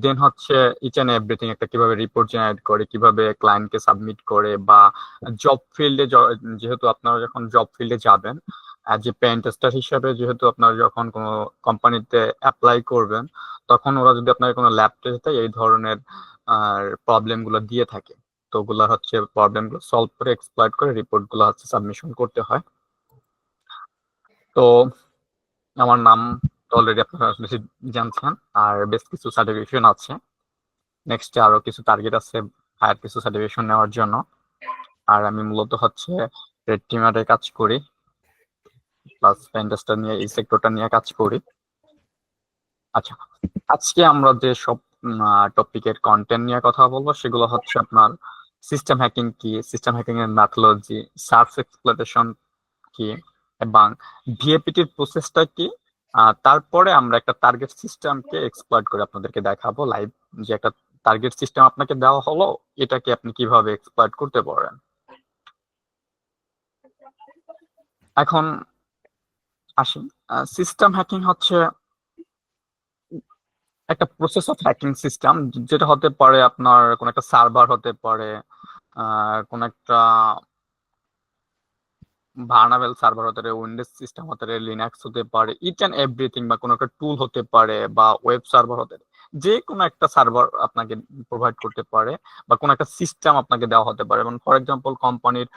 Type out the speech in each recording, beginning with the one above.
দেন হচ্ছে each and everything, একটা কিভাবে রিপোর্ট জেনারেট করে, কিভাবে ক্লায়েন্টকে সাবমিট করে, বা জব ফিল্ডে, যেহেতু আপনারা যখন জব ফিল্ডে যাবেন অ্যাজ এ পেন টেস্টার হিসেবে, যেহেতু আপনারা যখন কোনো কোম্পানিতে অ্যাপ্লাই করবেন, তখন ওরা যদি আপনার কোনো ল্যাব টেস্ট দেয়, এই ধরনের প্রবলেম গুলো দিয়ে থাকে। তো ওগুলা হচ্ছে প্রবলেম গুলো সলভ করে, এক্সপ্লয়েট করে রিপোর্ট গুলো হচ্ছে সাবমিশন করতে হয়। তো আমার নাম তো অলরেডি আপনারা বেশি জানছেন, আর বেশ কিছু সার্টিফিকেশন আছে। নেক্সট আরো কিছু টার্গেট আছে হায়ার কিছু সার্টিফিকেশন নেওয়ার জন্য। আর আমি মূলত হচ্ছে রেড টিমারে কাজ করি, প্লাস পেনটেস্টার নিয়ে, এই সেক্টরটা নিয়ে কাজ করি। আচ্ছা, আজকে আমরা যে সব টপিকের কন্টেন্ট নিয়ে কথা বলবো, সেগুলো হচ্ছে আপনার সিস্টেম হ্যাকিং কি, সিস্টেম হ্যাকিং এর মেথোলজি, সার্চ এক্সপ্লয়টেশন কি, এবং ভিএপিটির প্রসেসটা কি। তারপরে আমরা একটা টার্গেট সিস্টেমকে এক্সপ্লয়েট করে আপনাদেরকে দেখাবো লাইভ, যে একটা টার্গেট সিস্টেম আপনাকে দেওয়া হলো, এটাকে আপনি কিভাবে এক্সপ্লয়েট করতে পারেন। এখন আসি, সিস্টেম হ্যাকিং হচ্ছে একটা প্রসেস অফ হ্যাকিং সিস্টেম, যেটা হতে পারে আপনার কোন একটা সার্ভার হতে পারে, কোন একটা ভার্নাবেল সার্ভার হতে পারে, উইন্ডোজ সিস্টেম হতে পারে, লিনাক্স হতে পারে, ইচ অ্যান্ড এভরিথিং, বা কোনো একটা টুল হতে পারে, বা ওয়েব সার্ভার হতে পারে। যে কোনো একটা সার্ভার আপনাকে প্রোভাইড করতে পারে, বা কোনো একটা সিস্টেম আপনাকে দেওয়া হতে পারে। এবং ফর এক্সাম্পল কোম্পানির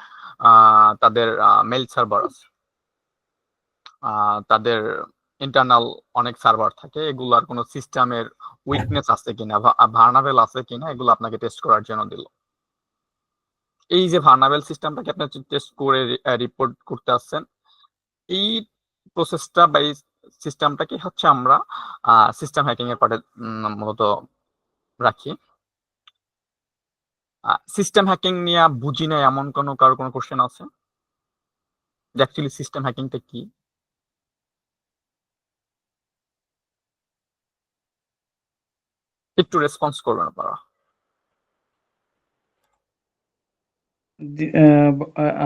তাদের মেল সার্ভার আছে, তাদের ইন্টারনাল অনেক সার্ভার থাকে, এগুলার কোনো সিস্টেমের উইকনেস আছে কিনা, ভার্নাবেল আছে কিনা, এগুলো আপনাকে টেস্ট করার জন্য দিল। এই যে ভার্নাবেল সিস্টেমটাকে আপনি টেস্ট করে রিপোর্ট করতে আসছেন, এই প্রসেসটা বা এই সিস্টেমটাকে হচ্ছে আমরা সিস্টেম হ্যাকিং এর পার্টে মূলত রাখি। সিস্টেম হ্যাকিং নিয়ে বুঝি না এমন কারো কোনো কোশ্চেন আছে যে অ্যাকচুয়ালি সিস্টেম হ্যাকিংটা কি? একটু রেসপন্স করবেন আপনারা।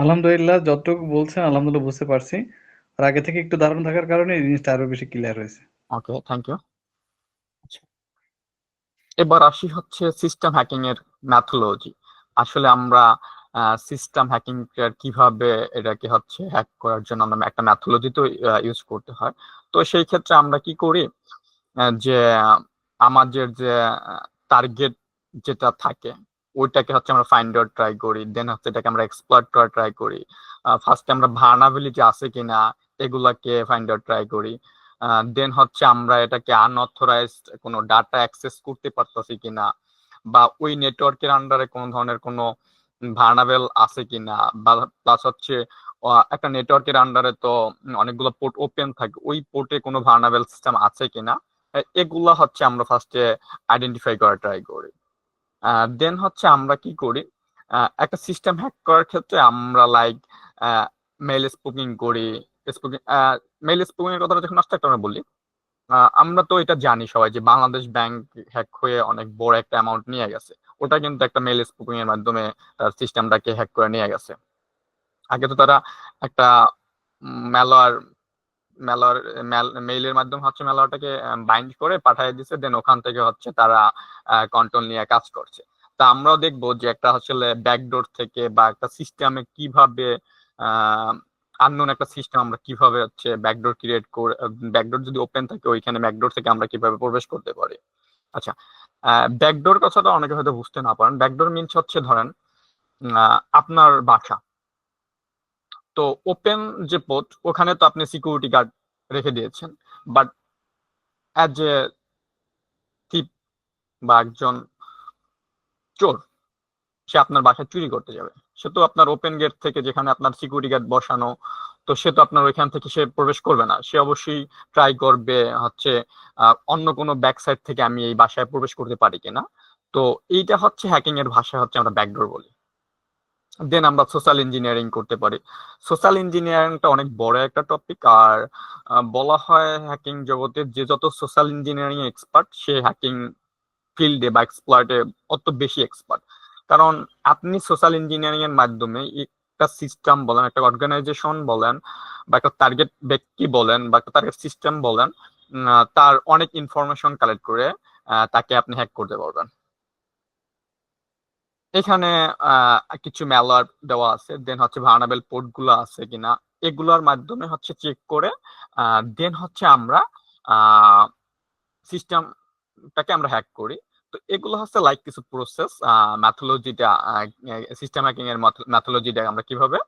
আলহামদুলিল্লাহ, যতটুকু বলছেন আলহামদুলিল্লাহ বুঝতে পারছি। আর আগে থেকে একটু ধারণা থাকার কারণে এই জিনিসটা আরো বেশি ক্লিয়ার হয়েছে। ওকে, থ্যাংক ইউ। এবার আসি হচ্ছে সিস্টেম হ্যাকিং এর ম্যাথোলজি। আসলে আমরা সিস্টেম হ্যাকিং কিভাবে এটাকে হচ্ছে হ্যাক করার জন্য আমরা একটা ম্যাথোলজি তো ইউজ করতে হয়। তো সেই ক্ষেত্রে আমরা কি করি, যে আমাদের যে টার্গেট যেটা থাকে, ওইটাকে হচ্ছে আমরা ফাইন্ড আউট ট্রাই করি, দেন হচ্ছে এটাকে আমরা এক্সপ্লয়েট করার ট্রাই করি। ফার্স্টে আমরা ভার্নাবিলিটি আছে কিনা এগুলাকে ফাইন্ড আউট ট্রাই করি। দেন হচ্ছে আমরা এটাকে আনঅথরাইজড কোনো ডাটা অ্যাক্সেস করতে পারতেছি কিনা, বা ওই নেটওয়ার্কের আন্ডারে কোনো ধরনের কোনো ভার্নাবেল আছে কিনা, বা প্লাস হচ্ছে একটা নেটওয়ার্কের আন্ডারে তো অনেকগুলো পোর্ট ওপেন থাকে, ওই পোর্টে কোনো ভার্নাবেল সিস্টেম আছে কিনা, এগুলা হচ্ছে আমরা ফার্স্টে আইডেন্টিফাই করা ট্রাই করি। দেন হচ্ছে আমরা কি করি, একটা সিস্টেম হ্যাক করার ক্ষেত্রে আমরা লাইক মেল স্পুকিং করি। স্পুকিং মেল স্পুকিং এর কথাটা যখন আসছে একটা আমরা বলি, আমরা তো এটা জানি সবাই যে বাংলাদেশ ব্যাংক হ্যাক হয়ে অনেক বড় একটা অ্যামাউন্ট নিয়ে গেছে। ওটা কিন্তু একটা মেল স্পুকিং এর মাধ্যমে তার সিস্টেমটাকে হ্যাক করে নিয়ে গেছে। আগে তো তারা একটা ম্যালওয়্যার ম্যালওয়্যার মেইলের মাধ্যমে হচ্ছে ম্যালওয়্যারটাকে বাইন্ড করে পাঠিয়ে দিচ্ছে, দেন ওখান থেকে হচ্ছে তারা কন্ট্রোল নিয়ে কাজ করছে। তা আমরাও দেখবো যে একটা আসলে ব্যাকডোর থেকে বা একটা সিস্টেমে কিভাবে আননোন একটা সিস্টেম আমরা কিভাবে হচ্ছে ব্যাকডোর ক্রিয়েট করে, ব্যাকডোর যদি ওপেন থাকে ওইখানে ব্যাকডোর থেকে আমরা কিভাবে প্রবেশ করতে পারি। আচ্ছা, ব্যাকডোর কথাটা অনেকে হয়তো বুঝতে না পারেন। ব্যাকডোর মিনস হচ্ছে ধরেন আপনার বাসা, তো ওপেন যে পোর্ট ওখানে তো আপনি সিকিউরিটি গার্ড রেখে দিয়েছেন, বাট অ্যাজ এ থিপ বা একজন চোর, সে আপনার বাসায় চুরি করতে যাবে, সে তো আপনার ওপেন গেট থেকে, যেখানে আপনার সিকিউরিটি গার্ড বসানো, তো সে তো আপনার ওইখান থেকে সে প্রবেশ করবে না। সে অবশ্যই ট্রাই করবে হচ্ছে অন্য কোনো ব্যাক সাইড থেকে আমি এই বাসায় প্রবেশ করতে পারি কিনা। তো এইটা হচ্ছে হ্যাকিং এর ভাষায় হচ্ছে আমরা ব্যাকডোর বলি। দেন আমরা সোশ্যাল ইঞ্জিনিয়ারিং করতে পারি। সোশ্যাল ইঞ্জিনিয়ারিংটা অনেক বড় একটা টপিক, আর বলা হয় হ্যাকিং জগতে যে যত সোশ্যাল ইঞ্জিনিয়ারিং এক্সপার্ট, সে হ্যাকিং ফিল্ডে বা এক্সপ্লয়েটে অত বেশি এক্সপার্ট। কারণ আপনি সোশ্যাল ইঞ্জিনিয়ারিং এর মাধ্যমে একটা সিস্টেম বলেন, একটা অর্গানাইজেশন বলেন, বা একটা টার্গেট ব্যক্তি বলেন, বা একটা টার্গেট সিস্টেম বলেন, তার অনেক ইনফরমেশন কালেক্ট করে তাকে আপনি হ্যাক করতে পারবেন। এখানে কিছু ম্যালওয়্যার দেওয়া আছে, দেন হচ্ছে ভার্নাবেল পোর্ট গুলো আছে কিনা এগুলোর মাধ্যমে হচ্ছে চেক করে দেন হচ্ছে আমরা সিস্টেমটাকে আমরা হ্যাক করি। তো এগুলো হচ্ছে লাইক কিছু প্রসেস, ম্যাথোলজিটা, সিস্টেম হ্যাকিং এর ম্যাথোলজিটা আমরা কিভাবে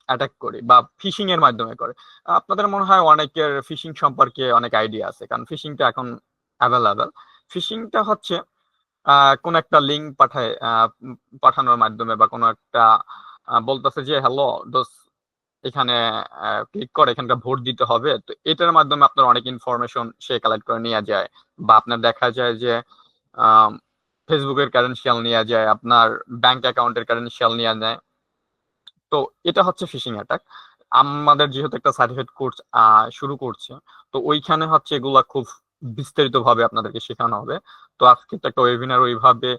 অ্যাটাক করি বা ফিশিং এর মাধ্যমে করে। আপনাদের মনে হয় অনেকের ফিশিং সম্পর্কে অনেক আইডিয়া আছে, কারণ ফিশিংটা এখন অ্যাভেলেবেল। ফিশিংটা হচ্ছে কোন একটা লিঙ্ক পাঠানোর মাধ্যমে বা কোনো একটা বলতেছে যে হ্যালো দোস্ত, এখানে ক্লিক করে এখানকার ভোট দিতে হবে, তো এটার মাধ্যমে আপনার অনেক ইনফরমেশন সে কালেক্ট করে নিয়ে যায়। বা আপনার দেখা যায় যে ফেসবুকের ক্রেডেনশিয়াল নিয়ে যায়, আপনার ব্যাংক অ্যাকাউন্টের ক্রেডেনশিয়াল নিয়ে নেয়। তো এটা হচ্ছে ফিশিং অ্যাটাক। আমাদের যেহেতু একটা সার্টিফিকেট কোর্স শুরু করছে, তো ওইখানে হচ্ছে এগুলা খুব বিস্তারিত ভাবে আপনাদেরকে শেখানো হবে। তো আজকে তো একটা ওয়েবিনার ওইভাবে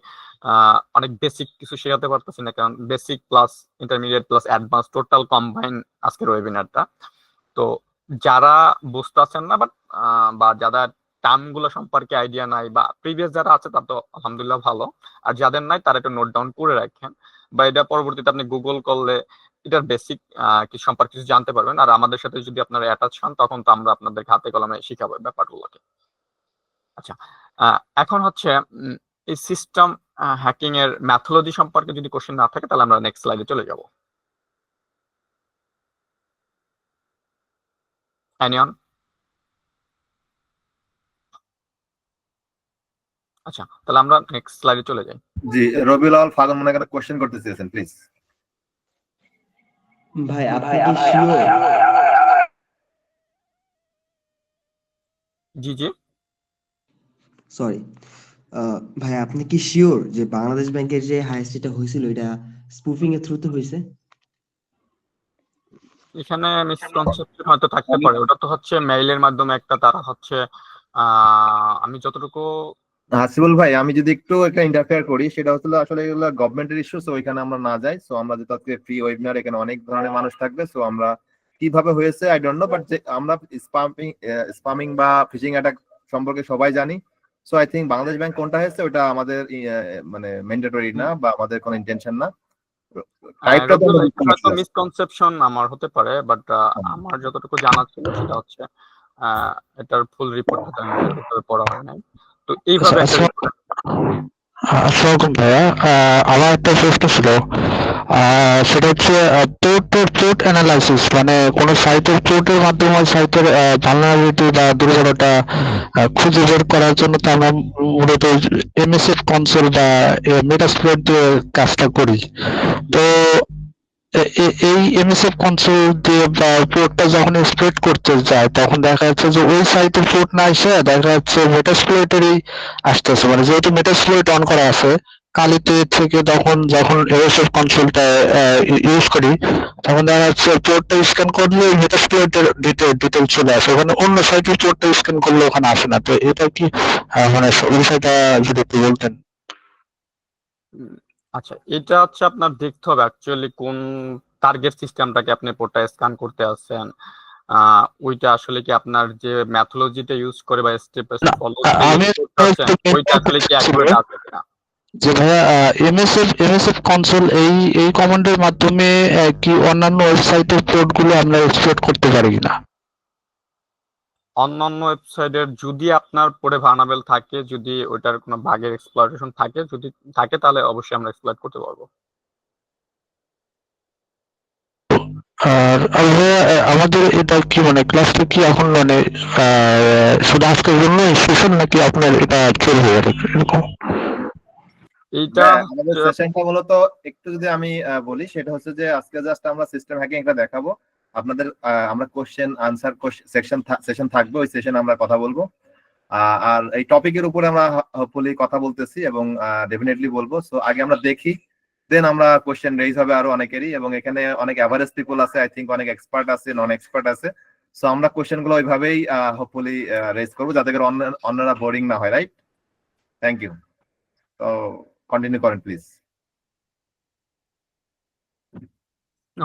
অনেক বেসিক কিছু শেখাতে পারতেছি না, কারণ basic plus intermediate plus advance total combine আজকের ওয়েবিনারটা। তো যারা বুঝতে পারছেন না বা যারা টার্ম গুলো সম্পর্কে আইডিয়া নাই বা প্রিভিয়াস যারা আছে তার তো আলহামদুলিল্লাহ ভালো, আর যাদের নাই তারা একটু নোট ডাউন করে রাখেন, বা এটা পরবর্তীতে আপনি গুগল করলে এটার বেসিক কিছু সম্পর্কে কিছু জানতে পারবেন। আর আমাদের সাথে যদি আপনারা অ্যাটাচ হন তখন তো আমরা আপনাদের হাতে কলমে শিখাবো ব্যাপারগুলোকে। আচ্ছা, এখন হচ্ছে এই সিস্টেম হ্যাকিং এর ম্যাথোলজি সম্পর্কে যদি কোশ্চেন না থাকে তাহলে আমরা নেক্সট স্লাইডে চলে যাব। অ্যানিয়ন? আচ্ছা, তাহলে আমরা নেক্সট স্লাইডে চলে যাই। জি, রবিউল আওয়াল ফাগুন মনে করেন কোশ্চেন করতে চেয়েছেন, প্লিজ। ভাই আপনি কি শিওর? জি জি, সরি, ভাই আপনি কি শিওর যে বাংলাদেশ ব্যাংকের যে হাইস্টটা হয়েছিল এটা স্পুফিং এর থ্রুতে হয়েছে? এখানে মিসকনসেপশন হয়তো থাকতে পারে। ওটা তো হচ্ছে মেইলের মাধ্যমে একটা তারা হচ্ছে আমি যতটুকু হাসিবুল ভাই, আমি যদি একটু একটা ইন্টারফেয়ার করি, সেটা হচ্ছে আসলে এগুলো গভর্নমেন্টের ইস্যু, সো ওইখানে আমরা না যাই। সো আমরা যেহেতু আজকে ফ্রি ওয়েবিনার, এখানে অনেক ধরনের মানুষ থাকবে, সো আমরা কিভাবে হয়েছে আই ডোন্ট নো, বাট যে আমরা স্পামিং বা ফিশিং অ্যাটাক সম্পর্কে সবাই জানি। So I think Bangladesh bank কোনটা হয়েছে ওটা আমাদের মানে ম্যান্ডেটরি না বা আমাদের কোনো ইন্টেনশন না। টাইপটা তো আমরা বুঝতে হয়তো পারছি। মিসকনসেপশন আমার হতে পারে, বাট আমার যতটুকু জানা ছিল সেটা হচ্ছে এটার ফুল রিপোর্টটা তেমন ওইভাবে পড়া হয় নাই। তো এইভাবে একটা report- আসসালামাইকুম ভাইয়া, আমার একটা প্রশ্ন ছিল। সেটা হচ্ছে পোর্ট অ্যানালাইসিস, মানে কোনো সাইটের পোর্টের মাধ্যমে ওই সাইটের ভালনারেবিলিটি বা দুর্বলতা খুঁজে বের করার জন্য তো আমরা মূলত এমএসএফ কনসোল বা মেটাস্প্লয়েট দিয়ে কাজটা করি। তো এই এমএসএফ কনসোল দিয়ে বা পোর্টটা যখন এক্সপ্লয়েট করতে যায় তখন দেখা যাচ্ছে যে ওই সাইটের পোর্ট না এসে দেখা যাচ্ছে মেটাস্প্লয়েটেরই আসতেছে, মানে যেহেতু মেটাস্প্লয়েট অন করা আছে কালিতে থেকে, যখন এমএসএফ কনসোলটা ইউজ করি তখন দেখা যাচ্ছে পোর্টটা স্ক্যান করলে মেটাস্প্লয়েটের ডিটেল চলে আসে, ওখানে অন্য সাইটের পোর্টটা স্ক্যান করলে ওখানে আসে না। তো এটা কি মানে বিষয়টা যদি একটু বলতেন। উম, আচ্ছা, এটা হচ্ছে আপনার দেখতে হবে অ্যাকচুয়ালি কোন টার্গেট সিস্টেমটাকে আপনি পোর্টটা স্ক্যান করতে আসছেন। ওইটা আসলে কি আপনার যে ম্যাথোলজিটা ইউজ করে বা স্টেপ বাই স্টেপ ফলো করে আমি করতে আছেন, ওইটা আসলে কি অ্যাকুরেট আছে কিনা। যে ভাইয়া এমএসএফ কনসোল এই কমান্ডের মাধ্যমে কি অন্যান্য ওয়েবসাইটের পোর্ট গুলো আমরা এক্সপ্লোর করতে পারি কিনা? অন্যান্য ওয়েবসাইটের যদি আপনার পরে ভার্নাবেল থাকে, যদি ওইটার কোনো বাগের এক্সপ্লয়টেশন থাকে, যদি থাকে তাহলে অবশ্যই আমরা এক্সপ্লয়েট করতে পারবো। আর ভাইয়া আমাদের এটা কি মানে ক্লাসটা কি এখন মানে শুধু আজকের জন্য সেশন নাকি আপনার এটা চলবে এরকম? এইটা হ্যাঁ, আমাদের সেশনটা মূলত একটু যদি আমি বলি, সেটা হচ্ছে যে আজকে জাস্ট আমরা সিস্টেম হ্যাকিং এটা দেখাবো আপনাদের। আমরা কোশ্চেন আনসার সেশন থাকবে, ওই সেশন আমরা কথা বলবো। আর এই টপিকের উপরে আমরা হোপফুলি কথা বলতেছি এবং ডেফিনেটলি বলবো। সো আগে আমরা দেখি, দেন আমরা কোশ্চেন রেইজ হবে আরো অনেকেরই, এবং এখানে অনেক অ্যাভারেজ পিপল আছে, আই থিঙ্ক অনেক এক্সপার্ট আছে, নন এক্সপার্ট আছে। সো আমরা কোশ্চেন গুলো ওইভাবেই হোপফুলি রেজ করবো যাতে করে অন্যরা বোরিং না হয়, রাইট? Thank you. তো কন্টিনিউ করেন please.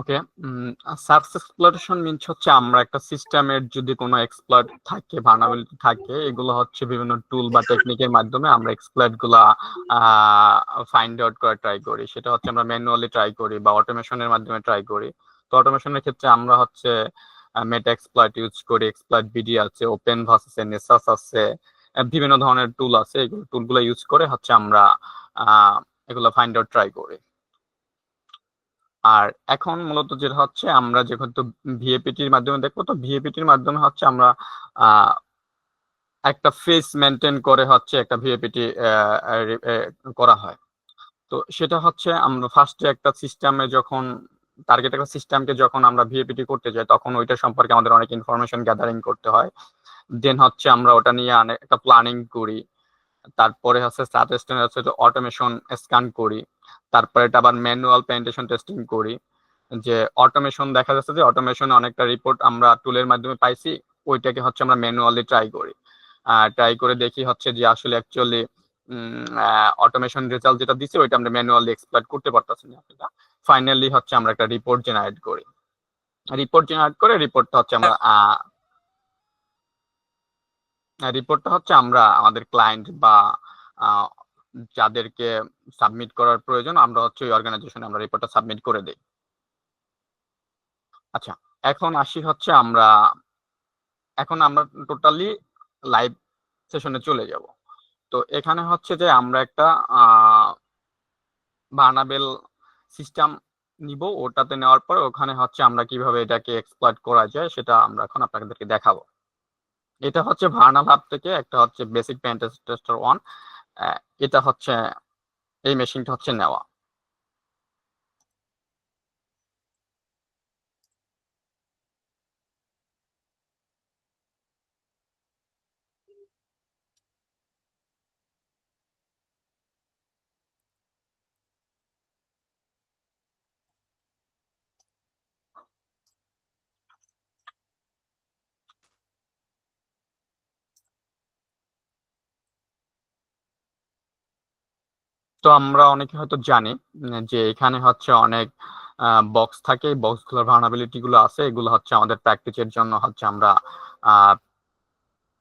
Okay, search exploitation means হচ্ছে আমরা একটা সিস্টেমের যদি কোনো এক্সপ্লয়েট থাকে, ভালনারেবিলিটি থাকে, এগুলো হচ্ছে বিভিন্ন টুল বা টেকনিকের মাধ্যমে আমরা এক্সপ্লয়েট গুলা ফাইন্ড আউট করা ট্রাই করি। সেটা হচ্ছে আমরা ম্যানুয়ালি ট্রাই করি বা অটোমেশনের মাধ্যমে ট্রাই করি। তো অটোমেশনের ক্ষেত্রে আমরা হচ্ছে মেটা এক্সপ্লয়েট ইউজ করি, এক্সপ্লয়েট বিডি আছে, ওপেন ভাস আছে, নেসাস আছে, বিভিন্ন ধরনের টুল আছে। এগুলো টুলগুলো ইউজ করে হচ্ছে আমরা এগুলো ফাইন্ড আউট ট্রাই করি। আর এখন মূলত যেটা হচ্ছে আমরা যেহেতু ভিএপিটির মাধ্যমে দেখবো, তো ভিএপিটির মাধ্যমে হচ্ছে আমরা একটা ফেস মেনটেন করে হচ্ছে একটা ভিএপিটি করা হয়। তো সেটা হচ্ছে আমরা ফার্স্টে একটা সিস্টেমে যখন টার্গেট একটা সিস্টেমকে যখন আমরা ভিএপিটি করতে যাই, তখন ওইটা সম্পর্কে আমাদের অনেক ইনফরমেশন গ্যাদারিং করতে হয়। দেন হচ্ছে আমরা ওটা নিয়ে একটা প্ল্যানিং করি। তারপরে হচ্ছে সাজেশন হচ্ছে অটোমেশন স্ক্যান করি। তারপরে এটা আবার ম্যানুয়াল পেনিট্রেশন টেস্টিং করি। যে অটোমেশন দেখা যাচ্ছে যে অটোমেশনে অনেকটা রিপোর্ট আমরা টুলের মাধ্যমে পাইছি, ওইটাকে হচ্ছে আমরা ম্যানুয়ালি ট্রাই করি। ট্রাই করে দেখি হচ্ছে যে আসলে অ্যাকচুয়ালি অটোমেশন রেজাল্ট যেটা দিচ্ছে ওইটা আমরা ম্যানুয়ালি এক্সপ্লয়েট করতে পারতেছি না। ফাইনালি হচ্ছে আমরা একটা রিপোর্ট জেনারেট করি। রিপোর্ট জেনারেট করে রিপোর্টটা হচ্ছে আমরা আমাদের ক্লায়েন্ট বা যাদেরকে সাবমিট করার প্রয়োজন, আমরা হচ্ছে ওই অর্গানাইজেশনে আমরা রিপোর্টটা সাবমিট করে দিই। আচ্ছা, এখন আসি হচ্ছে এখন আমরা টোটালি লাইভ সেশনে চলে যাব। তো এখানে হচ্ছে যে আমরা একটা ভার্নাবেল সিস্টেম নিব। ওটাতে নেওয়ার পর ওখানে হচ্ছে আমরা কিভাবে এটাকে এক্সপ্লয়েট করা যায় সেটা আমরা এখন আপনাদেরকে দেখাবো। এটা হচ্ছে ভার্নাল হাব থেকে একটা হচ্ছে বেসিক পেন টেস্টার 1। এটা হচ্ছে এই মেশিনটা হচ্ছে নেওয়া। তো আমরা অনেকে হয়তো জানি যে এখানে হচ্ছে অনেক বক্স থাকে। এই বক্সগুলোর ভার্নাবিলিটি গুলো আছে, এগুলো হচ্ছে আমাদের প্র্যাকটিসের জন্য হচ্ছে আমরা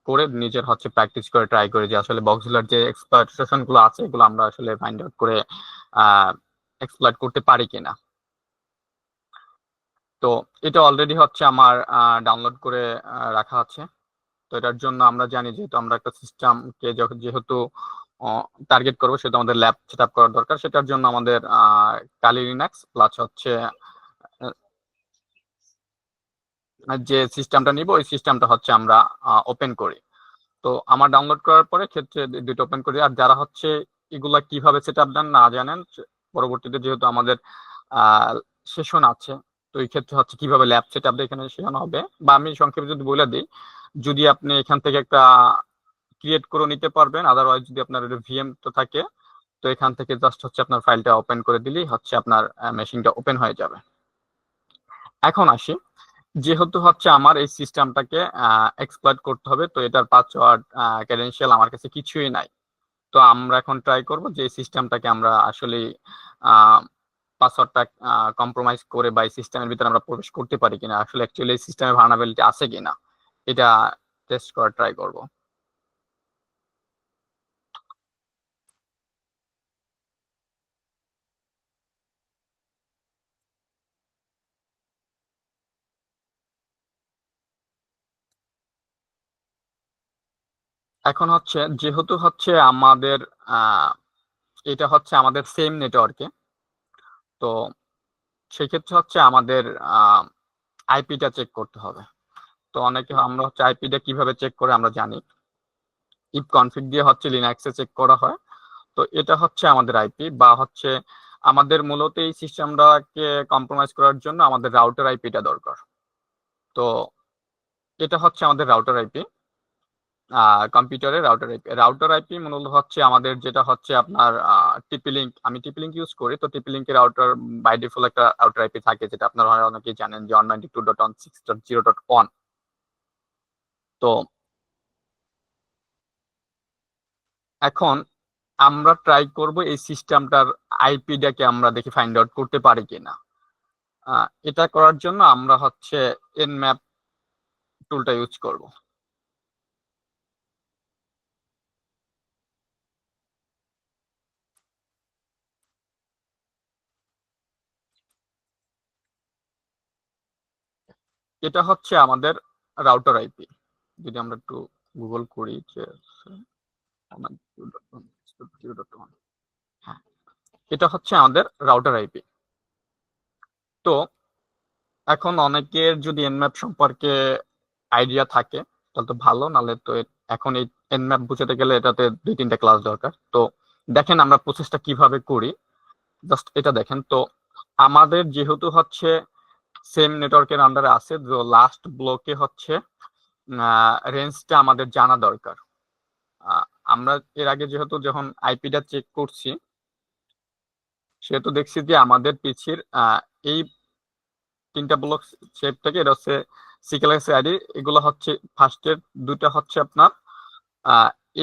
করে নিজের হচ্ছে প্র্যাকটিস করে ট্রাই করি যে আসলে বক্সগুলোর যে এক্সপ্লয়টেশন গুলো আছে এগুলো আমরা আসলে ফাইন্ড আউট করে এক্সপ্লয়েট করতে পারি কিনা। তো এটা অলরেডি হচ্ছে আমার ডাউনলোড করে রাখা আছে। তো এটার জন্য আমরা জানি যেহেতু আমরা একটা সিস্টেমকে যেহেতু টার্গেট করবো, সেটা আমাদের ল্যাব সেট আপ করার দরকার। সেটার জন্য আমাদের কালি লিনাক্স প্লাস হচ্ছে যে সিস্টেমটা নিব ওই সিস্টেমটা হচ্ছে আমরা ওপেন করি। তো আমার ডাউনলোড করার পরে ক্ষেত্রে দুটো ওপেন করি। আর যারা হচ্ছে এগুলা কিভাবে সেট আপ দেন না জানেন, পরবর্তীতে যেহেতু আমাদের সেশন আছে, তো এই ক্ষেত্রে হচ্ছে কিভাবে ল্যাব সেট আপ এখানে শেখানো হবে। বা আমি সংক্ষেপে যদি বলে দিই, যদি আপনি এখান থেকে একটা ক্রিয়েট করে নিতে পারবেন, আদারওয়াইজ যদি আপনার ভিএম তো থাকে, তো এখান থেকে জাস্ট হচ্ছে আপনার ফাইলটা ওপেন করে দিলেই হচ্ছে আপনার মেশিনটা ওপেন হয়ে যাবে। এখন আসি, যেহেতু হচ্ছে আমার এই সিস্টেমটাকে এক্সপ্লয়েট করতে হবে, তো এটার পাসওয়ার্ড ক্রেডেনশিয়াল আমার কাছে কিছুই নাই। তো আমরা এখন ট্রাই করব যে এই সিস্টেমটাকে আমরা আসলে পাসওয়ার্ডটা কম্প্রোমাইজ করে বা এই সিস্টেমের ভিতরে আমরা প্রবেশ করতে পারি কিনা, আসলে অ্যাকচুয়ালি এই সিস্টেমে ভার্নাবিলিটি আছে কিনা এটা টেস্ট করার ট্রাই করব। এখন হচ্ছে যেহেতু হচ্ছে আমাদের এটা হচ্ছে আমাদের সেম নেটওয়ার্কে, তো সেক্ষেত্রে হচ্ছে আমাদের আইপিটা চেক করতে হবে। তো অনেকে আমরা হচ্ছে আইপিটা কিভাবে চেক করে আমরা জানি, ইফ কনফিগ দিয়ে হচ্ছে লিনাক্সে চেক করা হয়। তো এটা হচ্ছে আমাদের আইপি, বা হচ্ছে আমাদের মূলত এই সিস্টেমটাকে কম্প্রোমাইজ করার জন্য আমাদের রাউটার আইপিটা দরকার। তো এটা হচ্ছে আমাদের রাউটার আইপি, কম্পিউটারের রাউটার আইপি মূলত হচ্ছে আমাদের যেটা হচ্ছে আপনার টিপি লিঙ্ক। আমি টিপি লিঙ্ক ইউজ করি। তো টিপি লিঙ্কের রাউটার বাই ডিফল্ট একটা রাউটার আইপি থাকে, যেটা আপনারা অনেকেই জানেন যে 192.168.0.1। তো এখন আমরা ট্রাই করব এই সিস্টেমটার আইপিটাকে আমরা দেখি ফাইন্ড আউট করতে পারি কিনা। এটা করার জন্য আমরা হচ্ছে nmap টুলটা ইউজ করব। এটা হচ্ছে আমাদের রাউটার আইপি। যদি আমরা একটু গুগল করি যে হ্যাঁ, এটা হচ্ছে আমাদের রাউটার আইপি। তো এখন অনেকের যদি nmap সম্পর্কে আইডিয়া থাকে তাহলে তো ভালো, নাহলে তো এখন এই nmap বুঝাতে গেলে এটাতে 2-3টা ক্লাস দরকার। তো দেখেন আমরা প্রসেসটা কিভাবে করি, জাস্ট এটা দেখেন। তো আমাদের যেহেতু হচ্ছে সেম নেটওয়ার্কের আন্ডারে আছে, তো লাস্ট ব্লকে হচ্ছে রেঞ্জটা আমাদের জানা দরকার। আহ, আমরা এর আগে যেহেতু যখন আইপিটা চেক করছি সেহেতু দেখছি যে আমাদের পিছির এই 3টা ব্লক শেপ থেকে এটা হচ্ছে সিকেলেক্স আইডি, এগুলো হচ্ছে ফার্স্টের 2টা হচ্ছে আপনার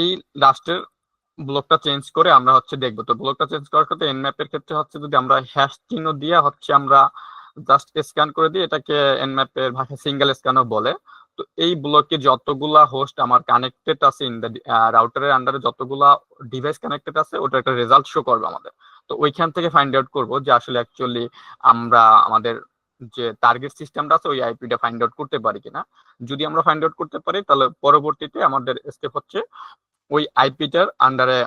এই লাস্টের ব্লকটা চেঞ্জ করে আমরা হচ্ছে দেখবো। তো ব্লকটা চেঞ্জ করার ক্ষেত্রে nmap এর ক্ষেত্রে হচ্ছে যদি আমরা হ্যাশ চিহ্ন দিয়ে হচ্ছে আমরা জাস্ট স্ক্যান করে দিই, এটাকে nmap এর ভাষায় সিঙ্গেল স্ক্যানও বলে। তো এই ব্লকে যতগুলা হোস্ট আমার কানেক্টেড আছে ইন দ্য রাউটারের আন্ডারে, যতগুলা ডিভাইস কানেক্টেড আছে ওটা একটা রেজাল্ট শো করবে আমাদের। তো ওইখান থেকে ফাইন্ড আউট করবো যে আসলে অ্যাকচুয়ালি আমরা আমাদের যে টার্গেট সিস্টেমটা আছে ওই আইপিটা ফাইন্ড আউট করতে পারি কিনা। যদি আমরা ফাইন্ড আউট করতে পারি তাহলে পরবর্তীতে আমাদের স্টেপ হচ্ছে ওই আইপিটার আন্ডারে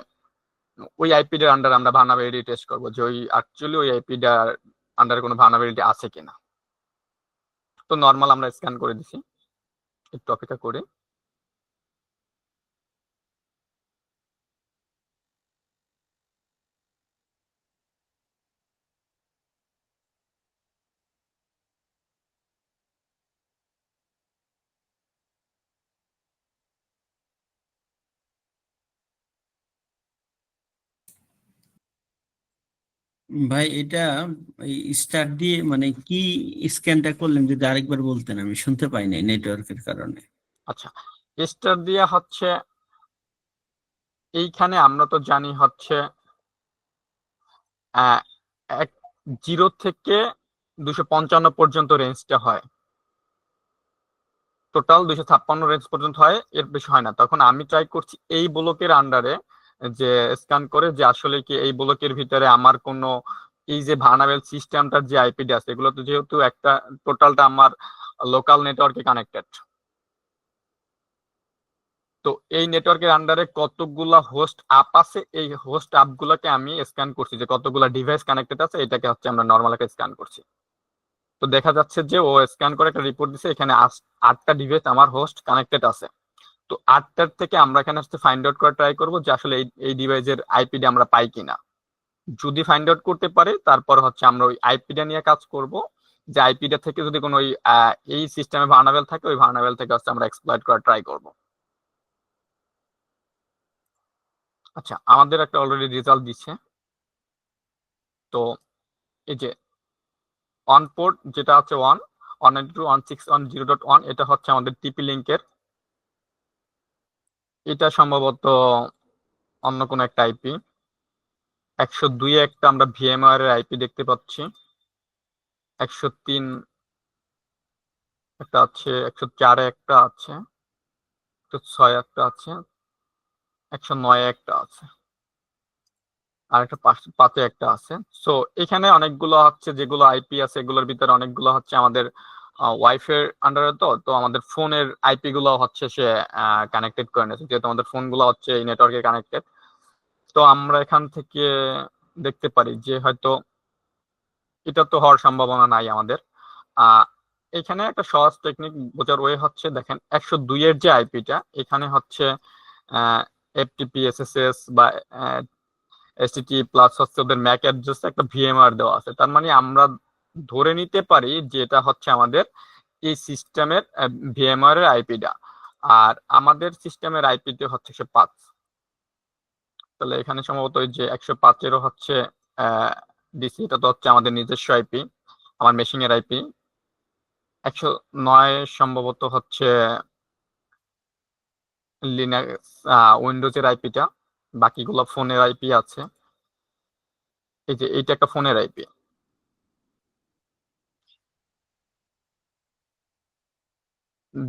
আমরা ভালনারেবিলিটি টেস্ট করবো যে ওই অ্যাকচুয়ালি ওই আইপিটার আন্ডারে কোনো ভালনারেবিলিটি আছে কিনা। তো নর্মাল আমরা স্ক্যান করে দিছি, একটু অপেক্ষা করি। ভাই এটা এই স্টার দিয়ে মানে কি স্ক্যানটা করলেন যদি আরেকবার বলতেন, আমি শুনতে পাই নাই নেটওয়ার্কের কারণে। আচ্ছা, স্টার দিয়া হচ্ছে এইখানে আমরা তো জানি হচ্ছে 0 থেকে 255 পর্যন্ত রেঞ্জটা হয়, টোটাল 256 রেঞ্জ পর্যন্ত হয়, এর বেশি হয় না। তখন আমি ট্রাই করছি এই ব্লকের আন্ডারে যে স্ক্যান করে যে আসলে কি এই ব্লকের ভিতরে আমার কোনো এই যে ভার্নাবেল সিস্টেমটার যে আইপিডি আছে এগুলো তো যেহেতু একটা টোটালটা আমার লোকাল নেটওয়ার্কে কানেক্টেড, তো এই নেটওয়ার্কের আন্ডারে কতগুলা হোস্ট আপ আছে এই হোস্ট আপ গুলাকে আমি স্ক্যান করছি যে কতগুলা ডিভাইস কানেক্টেড আছে, এটাকে হচ্ছে আমরা নর্মাল একটা স্ক্যান করছি। তো দেখা যাচ্ছে যে ও স্ক্যান করে একটা রিপোর্ট দিছে এখানে 8টা ডিভাইস আমার হোস্ট কানেক্টেড আছে। তো 8টার থেকে আমরা এখানে হচ্ছে ফাইন্ড আউট করা ট্রাই করবো যে আসলে এই ডিভাইসের আইপিডি আমরা পাই কিনা। যদি ফাইন্ড আউট করতে পারি তারপর হচ্ছে আমরা ওই আইপিটা নিয়ে কাজ করব, যে আইপিটা থেকে যদি কোনো ওই এই সিস্টেমে ভার্নাবেল থাকে ওই ভার্নাবেল থেকে হচ্ছে আমরা এক্সপ্লয়েট করা ট্রাই করব। আচ্ছা, আমাদের একটা অলরেডি রেজাল্ট দিচ্ছে। তো এই যে অন পোর্ট যেটা আছে 192.168.0.1 এটা হচ্ছে আমাদের টিপি লিঙ্কের, এটা সম্ভবত অন্য কোনো একটা আইপি। 102 একটা আমরা ভিএমওয়্যার এর আইপি দেখতে পাচ্ছি, 103 একটা আছে, 104 একটা আছে, 106 একটা আছে, 109 একটা আছে, আর একটা 5 একটা আছে। সো এখানে অনেকগুলো হচ্ছে যেগুলো আইপি আছে এগুলোর ভিতরে অনেকগুলো হচ্ছে আমাদের ওয়াইফাই আন্ডারে, তো আমাদের ফোনের আইপি গুলো হচ্ছে সে কানেক্টেড করে নিয়েছে, যেহেতু আমাদের ফোন গুলো হচ্ছে এই নেটওয়ার্কে কানেক্টেড। তো আমরা এখান থেকে দেখতে পারি যে হয়তো এটা তো হওয়ার সম্ভাবনা নাই আমাদের। এখানে একটা সহজ টেকনিক বোঝার ওয়ে হচ্ছে দেখেন 102 এর যে আইপিটা এখানে হচ্ছে এফটিপি এসএসএস বা এসটিটি প্লাস হচ্ছে ওদের ম্যাক অ্যাড্রেস একটা ভিএমআর দেওয়া আছে, তার মানে আমরা ধরে নিতে পারি যে এটা হচ্ছে আমাদের এই সিস্টেমের ভিএমআর এর আইপিটা, আর আমাদের সিস্টেমের আইপিতে হচ্ছে 105। তাহলে এখানে সম্ভবত ওই যে 105-এরও হচ্ছে ডিসি, এটা তো হচ্ছে আমাদের নিজস্ব আইপি, আমার মেশিনের আইপি। 109 সম্ভবত হচ্ছে লিনাক্স উইন্ডোজের আইপিটা, বাকিগুলো ফোনের আইপি আছে। এই যে এইটা একটা ফোনের আইপি,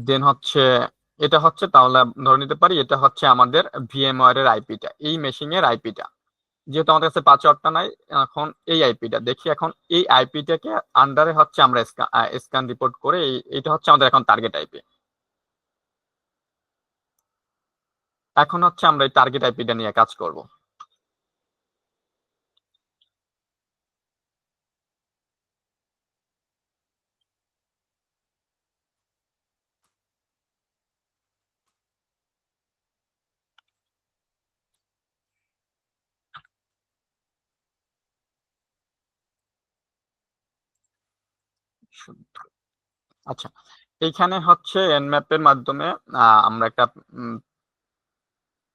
দেন হচ্ছে এটা হচ্ছে, তাহলে ধরে নিতে পারি এটা হচ্ছে আমাদের ভিএমওয়্যার এর আইপিটা, এই মেশিন এর আইপিটা। যেহেতু আমাদের কাছে পাসওয়ার্ডটা নাই, এখন এই আইপিটা দেখি, এখন এই আইপিটাকে আন্ডারে হচ্ছে আমরা স্ক্যান রিপোর্ট করে এইটা হচ্ছে আমাদের এখন টার্গেট আইপি। এখন হচ্ছে আমরা এই টার্গেট আইপিটা নিয়ে কাজ করব। আচ্ছা, এইখানে হচ্ছে এনম্যাপ এর মাধ্যমে আমরা একটা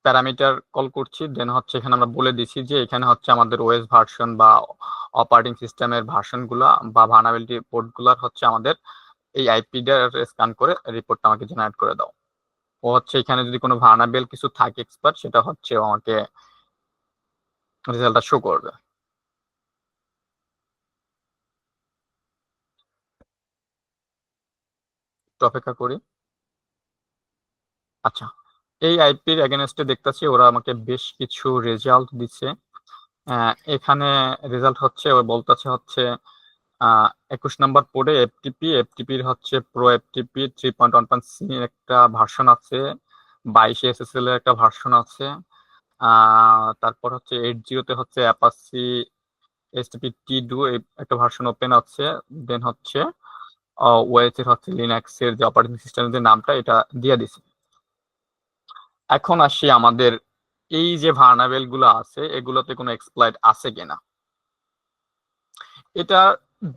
প্যারামিটার কল করছি। দেন হচ্ছে এখানে আমরা বলে দিছি যে এখানে হচ্ছে আমাদের ওএস ভার্সন বা অপারেটিং সিস্টেমের ভার্সন গুলা বা ভার্নাবিলিটি পোর্ট গুলার হচ্ছে আমাদের এই আইপিটা স্ক্যান করে রিপোর্টটা আমাকে জেনারেট করে দাও। ও হচ্ছে এখানে যদি কোনো ভার্নাবেল কিছু থাকে এক্সপার্ট, সেটা হচ্ছে ও আমাকে রেজাল্টটা শো করবে। একটু অপেক্ষা করি। আচ্ছা, এই আইপির এগেনস্টে দেখতেছি ওরা আমাকে বেশ কিছু রেজাল্ট দিচ্ছে। এখানে রেজাল্ট হচ্ছে ও বলতেছে হচ্ছে 21 নম্বর পোর্টে এফটিপির হচ্ছে প্রো এফটিপি 3.1.c একটা ভার্সন আছে, 22 এসএসএল এর একটা ভার্সন আছে, তারপর হচ্ছে 80 হচ্ছে অ্যাপাচি এসটিপি টি2 একটা ভার্সন ওপেন আছে। দেন হচ্ছে ওএস এর হচ্ছে লিনাক্স এর যে অপারেটিং সিস্টেমের যে নামটা এটা দিয়ে দিছে। এখন আসি আমাদের এই যে ভার্নাবেল গুলো আছে এগুলোতে কোনো এক্সপ্লয়েট আছে কিনা। এটা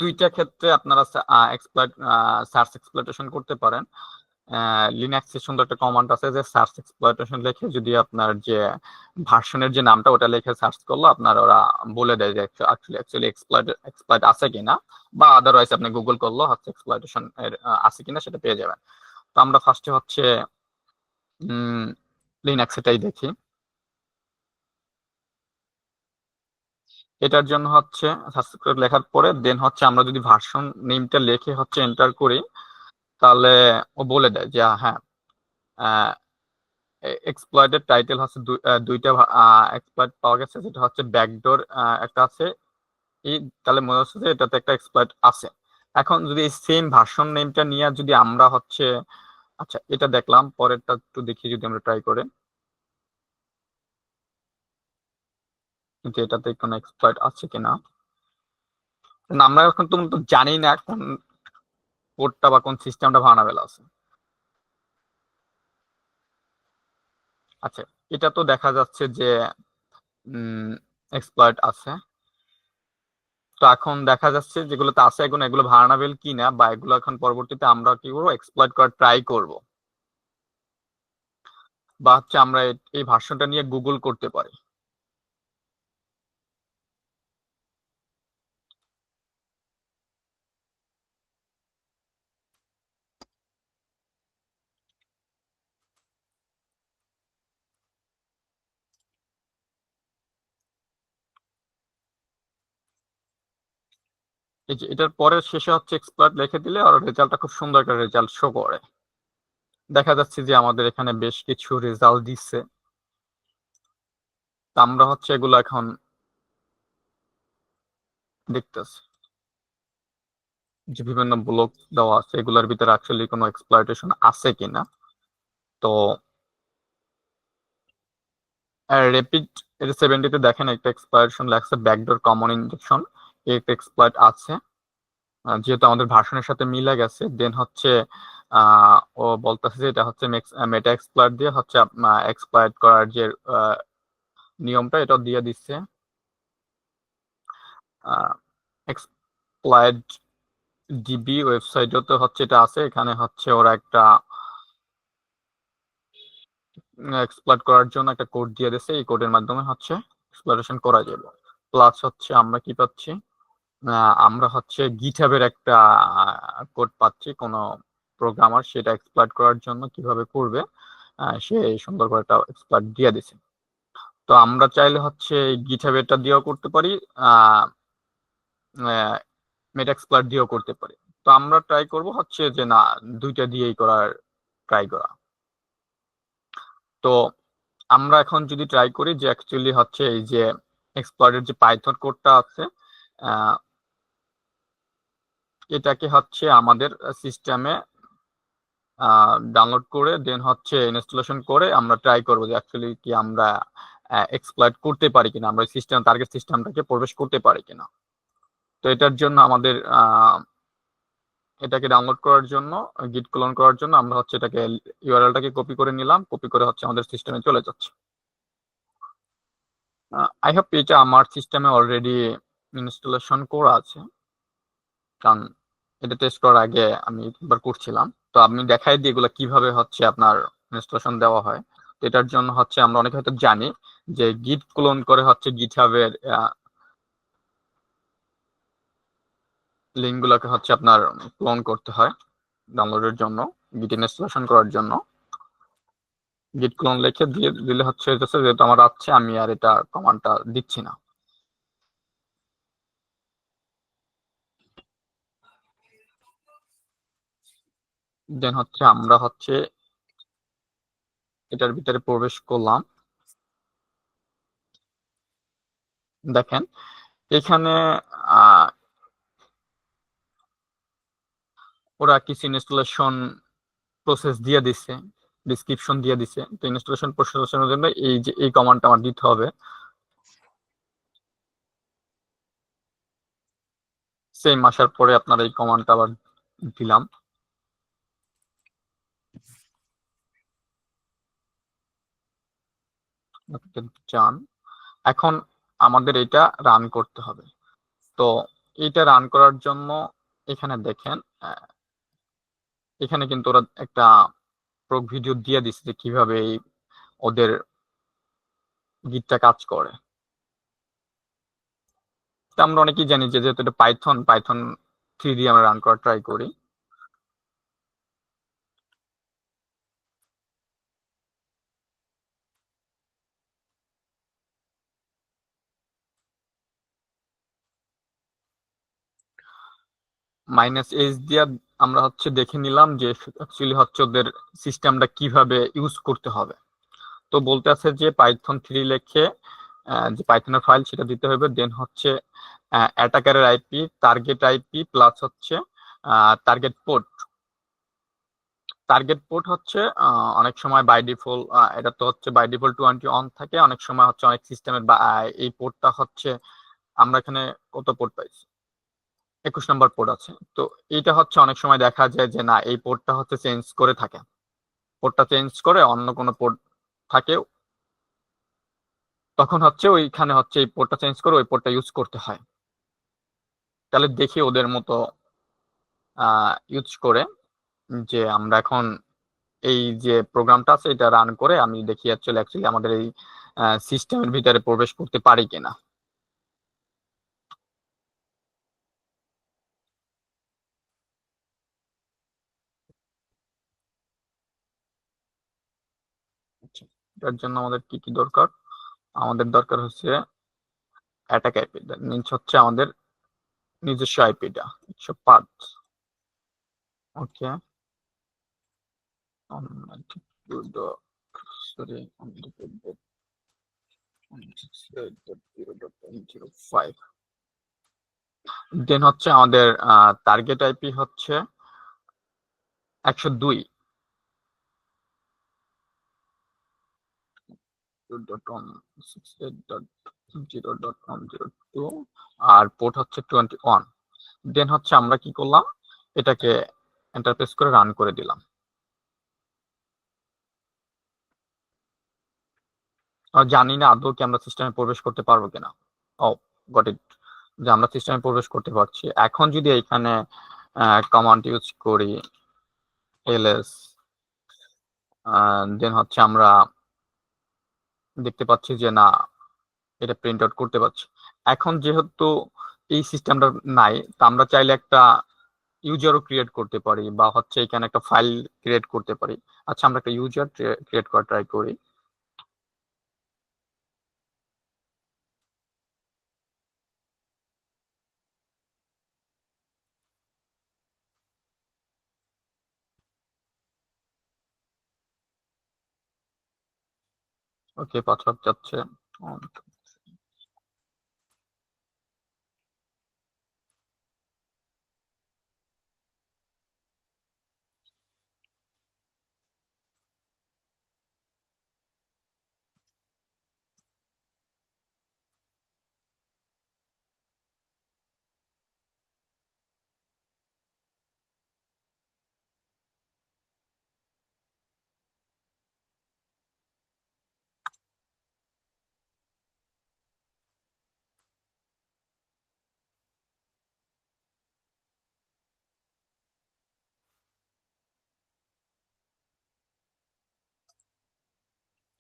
দুইটা ক্ষেত্রে আপনারা এক্সপ্লয়েট সার্চ এক্সপ্লয়টেশন করতে পারেন। লিনাক্সে সুন্দর একটা কমান্ড আছে যে সার্চ এক্সপ্লয়টেশন লিখে যদি আপনার যে ভার্সনের যে নামটা ওটা লিখে সার্চ করলো আপনার ওরা বলে দেয় যে অ্যাকচুয়ালি এক্সপ্লয়েট আছে কিনা, বা আদারওয়াইজ আপনি গুগল করলো হচ্ছে এক্সপ্লয়টেশন এর আছে কিনা সেটা পেয়ে যাবেন। তো আমরা ফার্স্টে হচ্ছে লিনাক্স এটাই দেখি। এটার জন্য হচ্ছে সাবস্ক্রাইব লেখার পরে দেন হচ্ছে আমরা যদি ভার্সন নেমটা লিখে হচ্ছে এন্টার করি, তাহলে ও বলে দেয় যে হ্যাঁ এক্সপ্লয়েটেড টাইটেল হচ্ছে দুইটা এক্সপ্লয়েট পাওয়া গেছে, যেটা হচ্ছে ব্যাকডোর একটা আছে, এই তাহলে মনে হচ্ছে যে এটাতে একটা এক্সপ্লয়েট আছে। এখন যদি এই সেম ভার্সন নেমটা নিয়ে যদি আমরা হচ্ছে, আচ্ছা এটা দেখলাম, পরেরটা একটু দেখি যদি আমরা ট্রাই করে, কিন্তু এটাতে কোনো এক্সপ্লয়েট আছে কিনা। আমরা এখন তো জানি না কোন কোডটা বা কোন সিস্টেমটা ভার্নাবেল আছে। আচ্ছা, এটা তো দেখা যাচ্ছে যে এক্সপ্লয়েট আছে। তো এখন দেখা যাচ্ছে যেগুলোতে আছে এখন এগুলো ভার্নাবেল কিনা, বা এগুলো এখন পরবর্তীতে আমরা কি করবো এক্সপ্লয়েট করার ট্রাই করব, বা হচ্ছে আমরা এই ভার্সনটা নিয়ে গুগল করতে পারি। এই যে এটার পরে শেষে হচ্ছে এক্সপ্লয়েট লিখে দিলে আর রেজাল্টটা খুব সুন্দর একটা রেজাল্ট শো করে। দেখা যাচ্ছে যে আমাদের এখানে বেশ কিছু রেজাল্ট দিচ্ছে। তা আমরা হচ্ছে এগুলো এখন দেখতেছি যে বিভিন্ন ব্লক দেওয়া আছে এগুলোর ভিতরে অ্যাকচুয়ালি কোনো এক্সপ্লয়টেশন আছে কিনা। তো রেপিড এর 70 তে দেখেন একটা এক্সপ্লয়টেশন লাগছে ব্যাকডোর কমন ইনজেকশন, একটা এক্সপ্লয়েট আছে। যেহেতু আমাদের ভার্সনের সাথে মিলে গেছে দেন হচ্ছে ও বলতেছে যে এটা হচ্ছে মেটা এক্সপ্লয়েট দিয়ে হচ্ছে এক্সপ্লয়েট করার যে নিয়মটা এটা দিয়ে দিচ্ছে। এক্সপ্লয়েট ডিবি ওয়েবসাইটও তো হচ্ছে এটা আছে, এখানে হচ্ছে ওরা একটা এক্সপ্লয়েট করার জন্য একটা কোড দিয়ে দিয়েছে, এই কোডের মাধ্যমে হচ্ছে এক্সপ্লয়টেশন করা যাবে। প্লাস হচ্ছে আমরা কি পাচ্ছি, আমরা হচ্ছে গিটহাবের একটা কোড পাচ্ছি, কোনো প্রোগ্রামার সেটা এক্সপ্লয়েট করার জন্য কিভাবে করবে সে সুন্দর করে একটা এক্সপ্লয়েট দিয়ে দিছে। তো আমরা চাইলে হচ্ছে গিটহাব এটা দিয়েও করতে পারি, মেটা এক্সপ্লয়েট দিয়েও করতে পারি। তো আমরা ট্রাই করব হচ্ছে যে না দুইটা দিয়েই করার ট্রাই করা। তো আমরা এখন যদি ট্রাই করি যে অ্যাকচুয়ালি হচ্ছে এই যে এক্সপ্লয়েটের যে পাইথন কোডটা আছে এটাকে হচ্ছে আমাদের সিস্টেমে ডাউনলোড করে দেন হচ্ছে ইনস্টলেশন করে আমরা ট্রাই করবো যে অ্যাকচুয়ালি কি আমরা এক্সপ্লয়েট করতে পারি কিনা, আমরা সিস্টেম টার্গেট সিস্টেমটাকে প্রবেশ করতে পারি কিনা। তো এটার জন্য আমাদের এটাকে ডাউনলোড করার জন্য গিট ক্লোন করার জন্য আমরা হচ্ছে এটাকে ইউআরএলটাকে কপি করে নিলাম, কপি করে হচ্ছে আমাদের সিস্টেমে চলে যাচ্ছে। আই হোপ এটা আমার সিস্টেমে অলরেডি ইনস্টলেশন করা আছে, কারণ এটা টেস্ট করার আগে আমি একবার করছিলাম। তো আমি দেখাই দিই এগুলো কিভাবে হচ্ছে আপনার ইনস্টলেশন দেওয়া হয়। তো এটার জন্য হচ্ছে আমরা অনেকে হয়তো জানি যে গিট ক্লোন করে হচ্ছে গিটহাবের লিঙ্ক গুলোকে হচ্ছে আপনার ক্লোন করতে হয় ডাউনলোডের জন্য, গিট ইনস্টলেশন করার জন্য। গিট ক্লোন লিখে দিয়ে দিলে হচ্ছে যেহেতু আমার আছে আমি আর এটা কমান্ডটা দিচ্ছি না। দেন হচ্ছে আমরা হচ্ছে এটার ভিতরে প্রবেশ করলাম। দেখেন এখানে ওরা কিছু ইনস্টলেশন প্রসেস দিয়ে দিচ্ছে, ডিসক্রিপশন দিয়ে দিচ্ছে। তো ইনস্টলেশন প্রসেসের জন্য এই যে এই কমান্ডটা আমার দিতে হবে। সেম আসার পরে আপনার এই কমান্ডটা আবার দিলাম। চান এখন আমাদের এটা রান করতে হবে। তো এটা রান করার জন্য এখানে দেখেন এখানে কিন্তু ওরা একটা প্রোগ ভিডিও দিয়ে দিচ্ছে যে কিভাবে ওদের গিটটা কাজ করে। তো আমরা অনেকেই জানি যে যেহেতু এটা পাইথন 3 দিয়ে আমরা রান করার ট্রাই করি। -h দিয়ে আমরা হচ্ছে দেখে নিলাম যে অ্যাকচুয়ালি হচ্ছে ওদের সিস্টেমটা কিভাবে ইউজ করতে হবে। তো বলতে আছে যে পাইথন 3 লিখে যে পাইথনের ফাইল সেটা দিতে হবে, দেন হচ্ছে অ্যাটাকারের আইপি, টার্গেট আইপি প্লাস হচ্ছে টার্গেট পোর্ট। টার্গেট পোর্ট হচ্ছে অনেক সময় বাই ডিফল্ট এটা তো হচ্ছে বাই ডিফল্ট 20 অন থাকে, অনেক সময় হচ্ছে অনেক সিস্টেমের এই পোর্টটা হচ্ছে আমরা এখানে কত পোর্ট পাইছি 21 নম্বর পোর্ট আছে। তো এইটা হচ্ছে অনেক সময় দেখা যায় যে না এই পোর্টটা হচ্ছে চেঞ্জ করে থাকে, পোর্টটা চেঞ্জ করে অন্য কোনো পোর্ট থাকে, তখন হচ্ছে ওইখানে হচ্ছে এই পোর্টটা চেঞ্জ করে ওই পোর্টটা ইউজ করতে হয়। তাহলে দেখি ওদের মতো ইউজ করে যে আমরা এখন এই যে প্রোগ্রামটা আছে এটা রান করে আমি দেখি অ্যাকচুয়ালি আমাদের এই সিস্টেমের ভিতরে প্রবেশ করতে পারি কিনা। আচ্ছা, এটার জন্য আমাদের কি কি দরকার? আমাদের দরকার হচ্ছে অ্যাটাক আইপি, মিনস হচ্ছে আমাদের নিজস্ব আইপিটা 105। ওকে, সরি 168.0.0.5। দেন হচ্ছে আমাদের টার্গেট আইপি হচ্ছে 102 2.168.0.0.2 আর পোর্ট হচ্ছে 21। দেন হচ্ছে আমরা কি করলাম এটাকে এন্টারপ্রেস করে রান করে দিলাম। জানি না আদৌ কি আমরা সিস্টেমে প্রবেশ করতে পারবো কিনা। ও গট ইট, যে আমরা সিস্টেমে প্রবেশ করতে পারছি। এখন যদি এখানে কমান্ড ইউজ করি ls, দেন হচ্ছে আমরা দেখতে পাচ্ছি যে না এটা প্রিন্ট আউট করতে পারছি। এখন যেহেতু এই সিস্টেমটা নাই, তা আমরা চাইলে একটা ইউজারও ক্রিয়েট করতে পারি বা হচ্ছে এখানে একটা ফাইল ক্রিয়েট করতে পারি। আচ্ছা আমরা একটা ইউজার ক্রিয়েট করা ট্রাই করি। ওকে, পাসওয়ার্ড যাচ্ছে।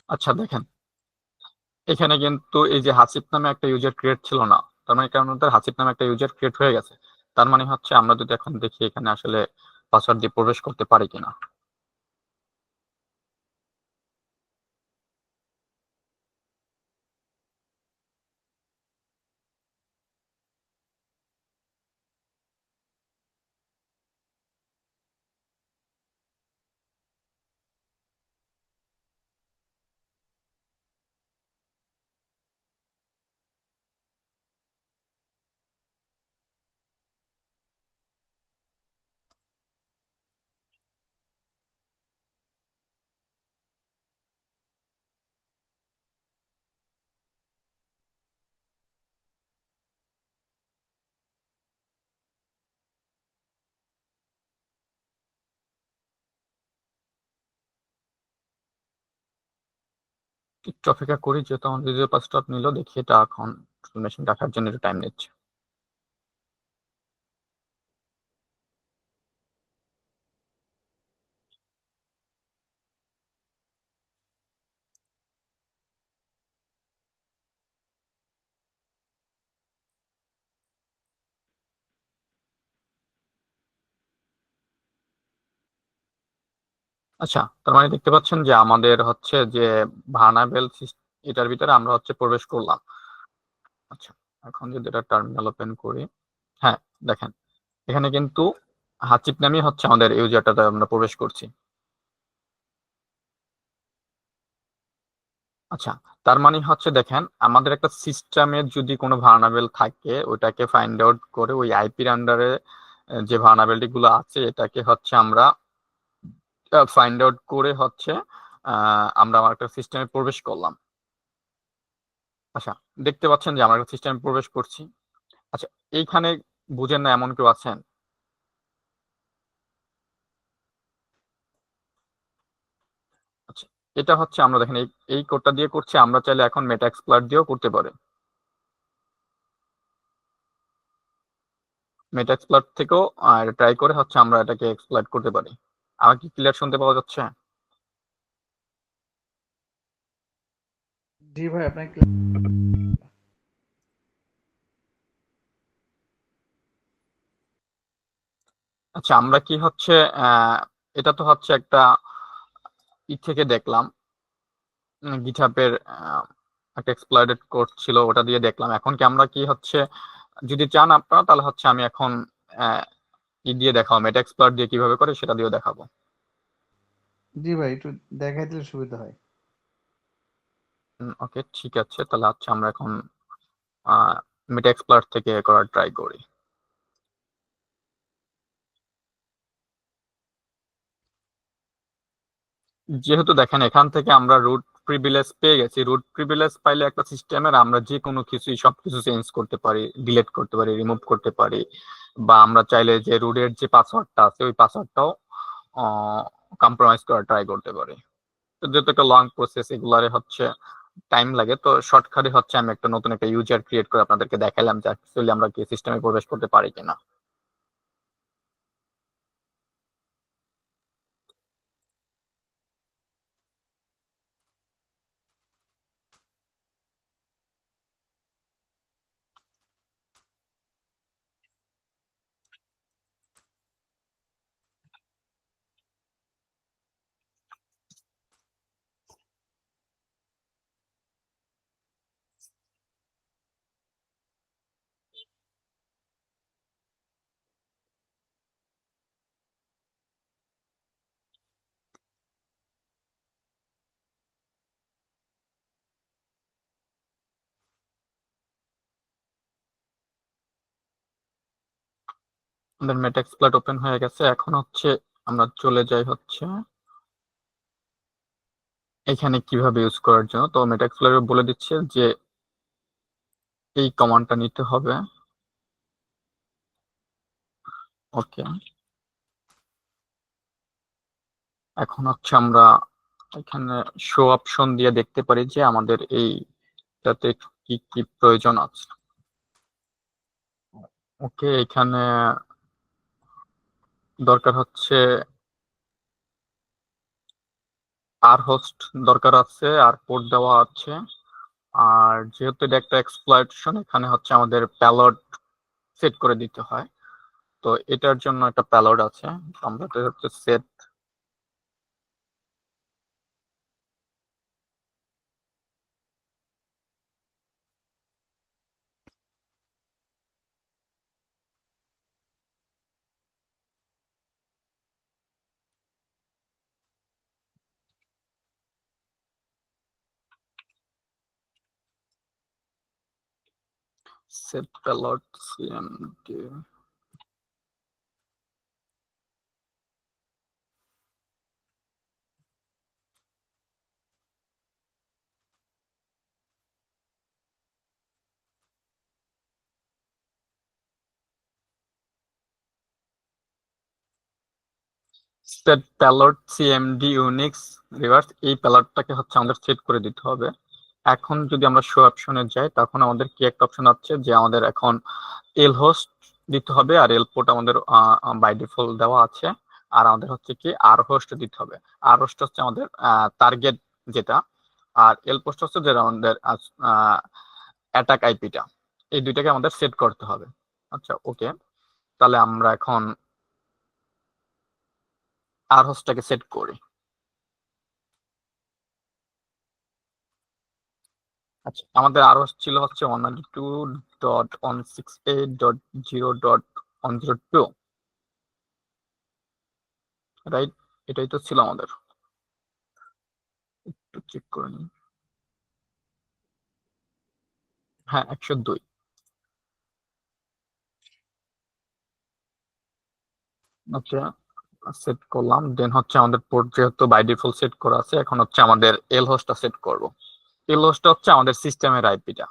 আচ্ছা দেখেন, এখানে কিন্তু এই যে হাসিব নামে একটা ইউজার ক্রিয়েট ছিল না, তার মানে কারণ আমাদের হাসিব নামে একটা ইউজার ক্রিয়েট হয়ে গেছে। তার মানে হচ্ছে আমরা যদি এখন দেখি এখানে আসলে পাসওয়ার্ড দিয়ে প্রবেশ করতে পারি কিনা। একটু অপেক্ষা করি, যেহেতু আমাদের যে পাসওয়ার্ড নিল, দেখি এটা এখন ইনফরমেশন রাখার জন্য একটু টাইম নিচ্ছে। আচ্ছা, তার মানে দেখতে পাচ্ছেন যে আমাদের হচ্ছে যে ভার্নাবেল এটার ভিতরে আমরা হচ্ছে প্রবেশ করলাম। আচ্ছা, এখন যদি এটা টার্মিনাল ওপেন করি, হ্যাঁ দেখেন এখানে কিন্তু হাসিব নামই হচ্ছে আমাদের ইউজারটাতে আমরা প্রবেশ করছি। আচ্ছা, তার মানে হচ্ছে দেখেন আমাদের একটা সিস্টেমের যদি কোনো ভার্নাবেল থাকে, ওটাকে ফাইন্ড আউট করে ওই আইপির আন্ডারে যে ভার্নাবেলিটি গুলো আছে এটাকে হচ্ছে আমরা ফাইন্ড আউট করে হচ্ছে আমরা আমার একটা সিস্টেমে প্রবেশ করলাম। আচ্ছা, দেখতে পাচ্ছেন যে আমরা একটা সিস্টেমে প্রবেশ করছি। আচ্ছা, এইখানে বুঝেন না এমন কেউ আছেন? আচ্ছা, এটা হচ্ছে আমরা দেখেন এই কোডটা দিয়ে করছি, আমরা চাইলে এখন মেটা এক্সপ্লয়েট দিয়েও করতে পারি। মেটা এক্সপ্লয়েট থেকেও ট্রাই করে হচ্ছে আমরা এটাকে এক্সপ্লয়েট করতে পারি। আমার কি ক্লিয়ার শুনতে পাওয়া যাচ্ছে? জি ভাই, আপনাকে আচ্ছা, আমরা কি হচ্ছে আহ এটা তো হচ্ছে একটা থেকে দেখলাম, গিটহাবের একটা এক্সপ্লয়েটেড কোড ছিল, ওটা দিয়ে দেখলাম। এখন কি আমরা কি হচ্ছে, যদি চান আপনারা তাহলে হচ্ছে আমি এখন আহ, দিয়ে দেখাবো, মেটা এক্সপ্লয়েট দিয়ে কিভাবে করে সেটা দিয়েও দেখাবো। জি ভাই, একটু দেখাই দিলে সুবিধা হয়। ওকে, ঠিক আছে, তাহলে হচ্ছে আমরা এখন মেটা এক্সপ্লয়েট থেকে করার ট্রাই করি। যেহেতু দেখেন এখান থেকে আমরা রুট প্রিভিলেজ পেয়ে গেছি, রুট প্রিভিলেজ পাইলে একটা সিস্টেমের আমরা যে কোনো কিছুই সবকিছু চেঞ্জ করতে পারি, ডিলিট করতে পারি, রিমুভ করতে পারি, বা আমরা চাইলে যে রুটের যে পাসওয়ার্ডটা আছে ওই পাসওয়ার্ডটাও কম্প্রোমাইজ করার ট্রাই করতে পারি। তো যেহেতু একটা লং প্রসেস, এগুলারে হচ্ছে টাইম লাগে, তো শর্টকাটে হচ্ছে আমি একটা নতুন একটা ইউজার ক্রিয়েট করে আপনাদেরকে দেখালাম যে অ্যাকচুয়ালি আমরা কি সিস্টেমে প্রবেশ করতে পারি কিনা। আমাদের মেটাএক্সপ্লয়েট ওপেন হয়ে গেছে। এখন হচ্ছে আমরা চলে যাই হচ্ছে এখানে কিভাবে ইউজ করার জন্য। তো মেটাএক্সপ্লয়েট বলে দিচ্ছে যে এই কমান্ডটা নিতে হবে। ওকে, এখন হচ্ছে আমরা এখানে শো অপশন দিয়ে দেখতে পারি যে আমাদের এইটাতে কি কি প্রয়োজন আছে। ওকে, এখানে দরকার হচ্ছে আর হোস্ট দরকার আছে, আর পোর্ট দেওয়া আছে। আর যেহেতু এটা একটা এক্সপ্লয়টেশন, এখানে হচ্ছে আমাদের প্যালোড সেট করে দিতে হয়। তো এটার জন্য একটা প্যালোড আছে, আমরা হচ্ছে set payload cmd set payload CMD Unix reverse, এই প্যালোডটাকে হচ্ছে আমাদের সেট করে দিতে হবে। এখন যদি আমরা শো অপশনে যাই, তখন আমাদের কি একটা অপশন আছে যে আমাদের এখন এল হোস্ট দিতে হবে, আর এল পোর্ট আমাদের বাই ডিফল্ট দেওয়া আছে। আর আমাদের হচ্ছে কি আর হোস্ট দিতে হবে। আর হোস্ট হচ্ছে আমাদের টার্গেট যেটা, আর এল পোস্ট হচ্ছে যেটা আমাদের অ্যাটাক আইপিটা। এই দুইটাকে আমাদের সেট করতে হবে। আচ্ছা, ওকে, তাহলে আমরা এখন আর হোস্টটাকে সেট করি। আচ্ছা, আমাদের আর হোস্ট ছিল হচ্ছে 192.168.0.102, রাইট? এটাই তো ছিল আমাদের, একটু চেক করে নিই। হ্যাঁ, 102। ওকে, সেট করলাম। দেন হচ্ছে আমাদের পোর্ট যেহেতু বাই ডিফল্ট সেট করা আছে, এখন হচ্ছে আমাদের এল হোস্টটা সেট করব। এল হোস্টটা হচ্ছে আমাদের সিস্টেমের আইপিটা।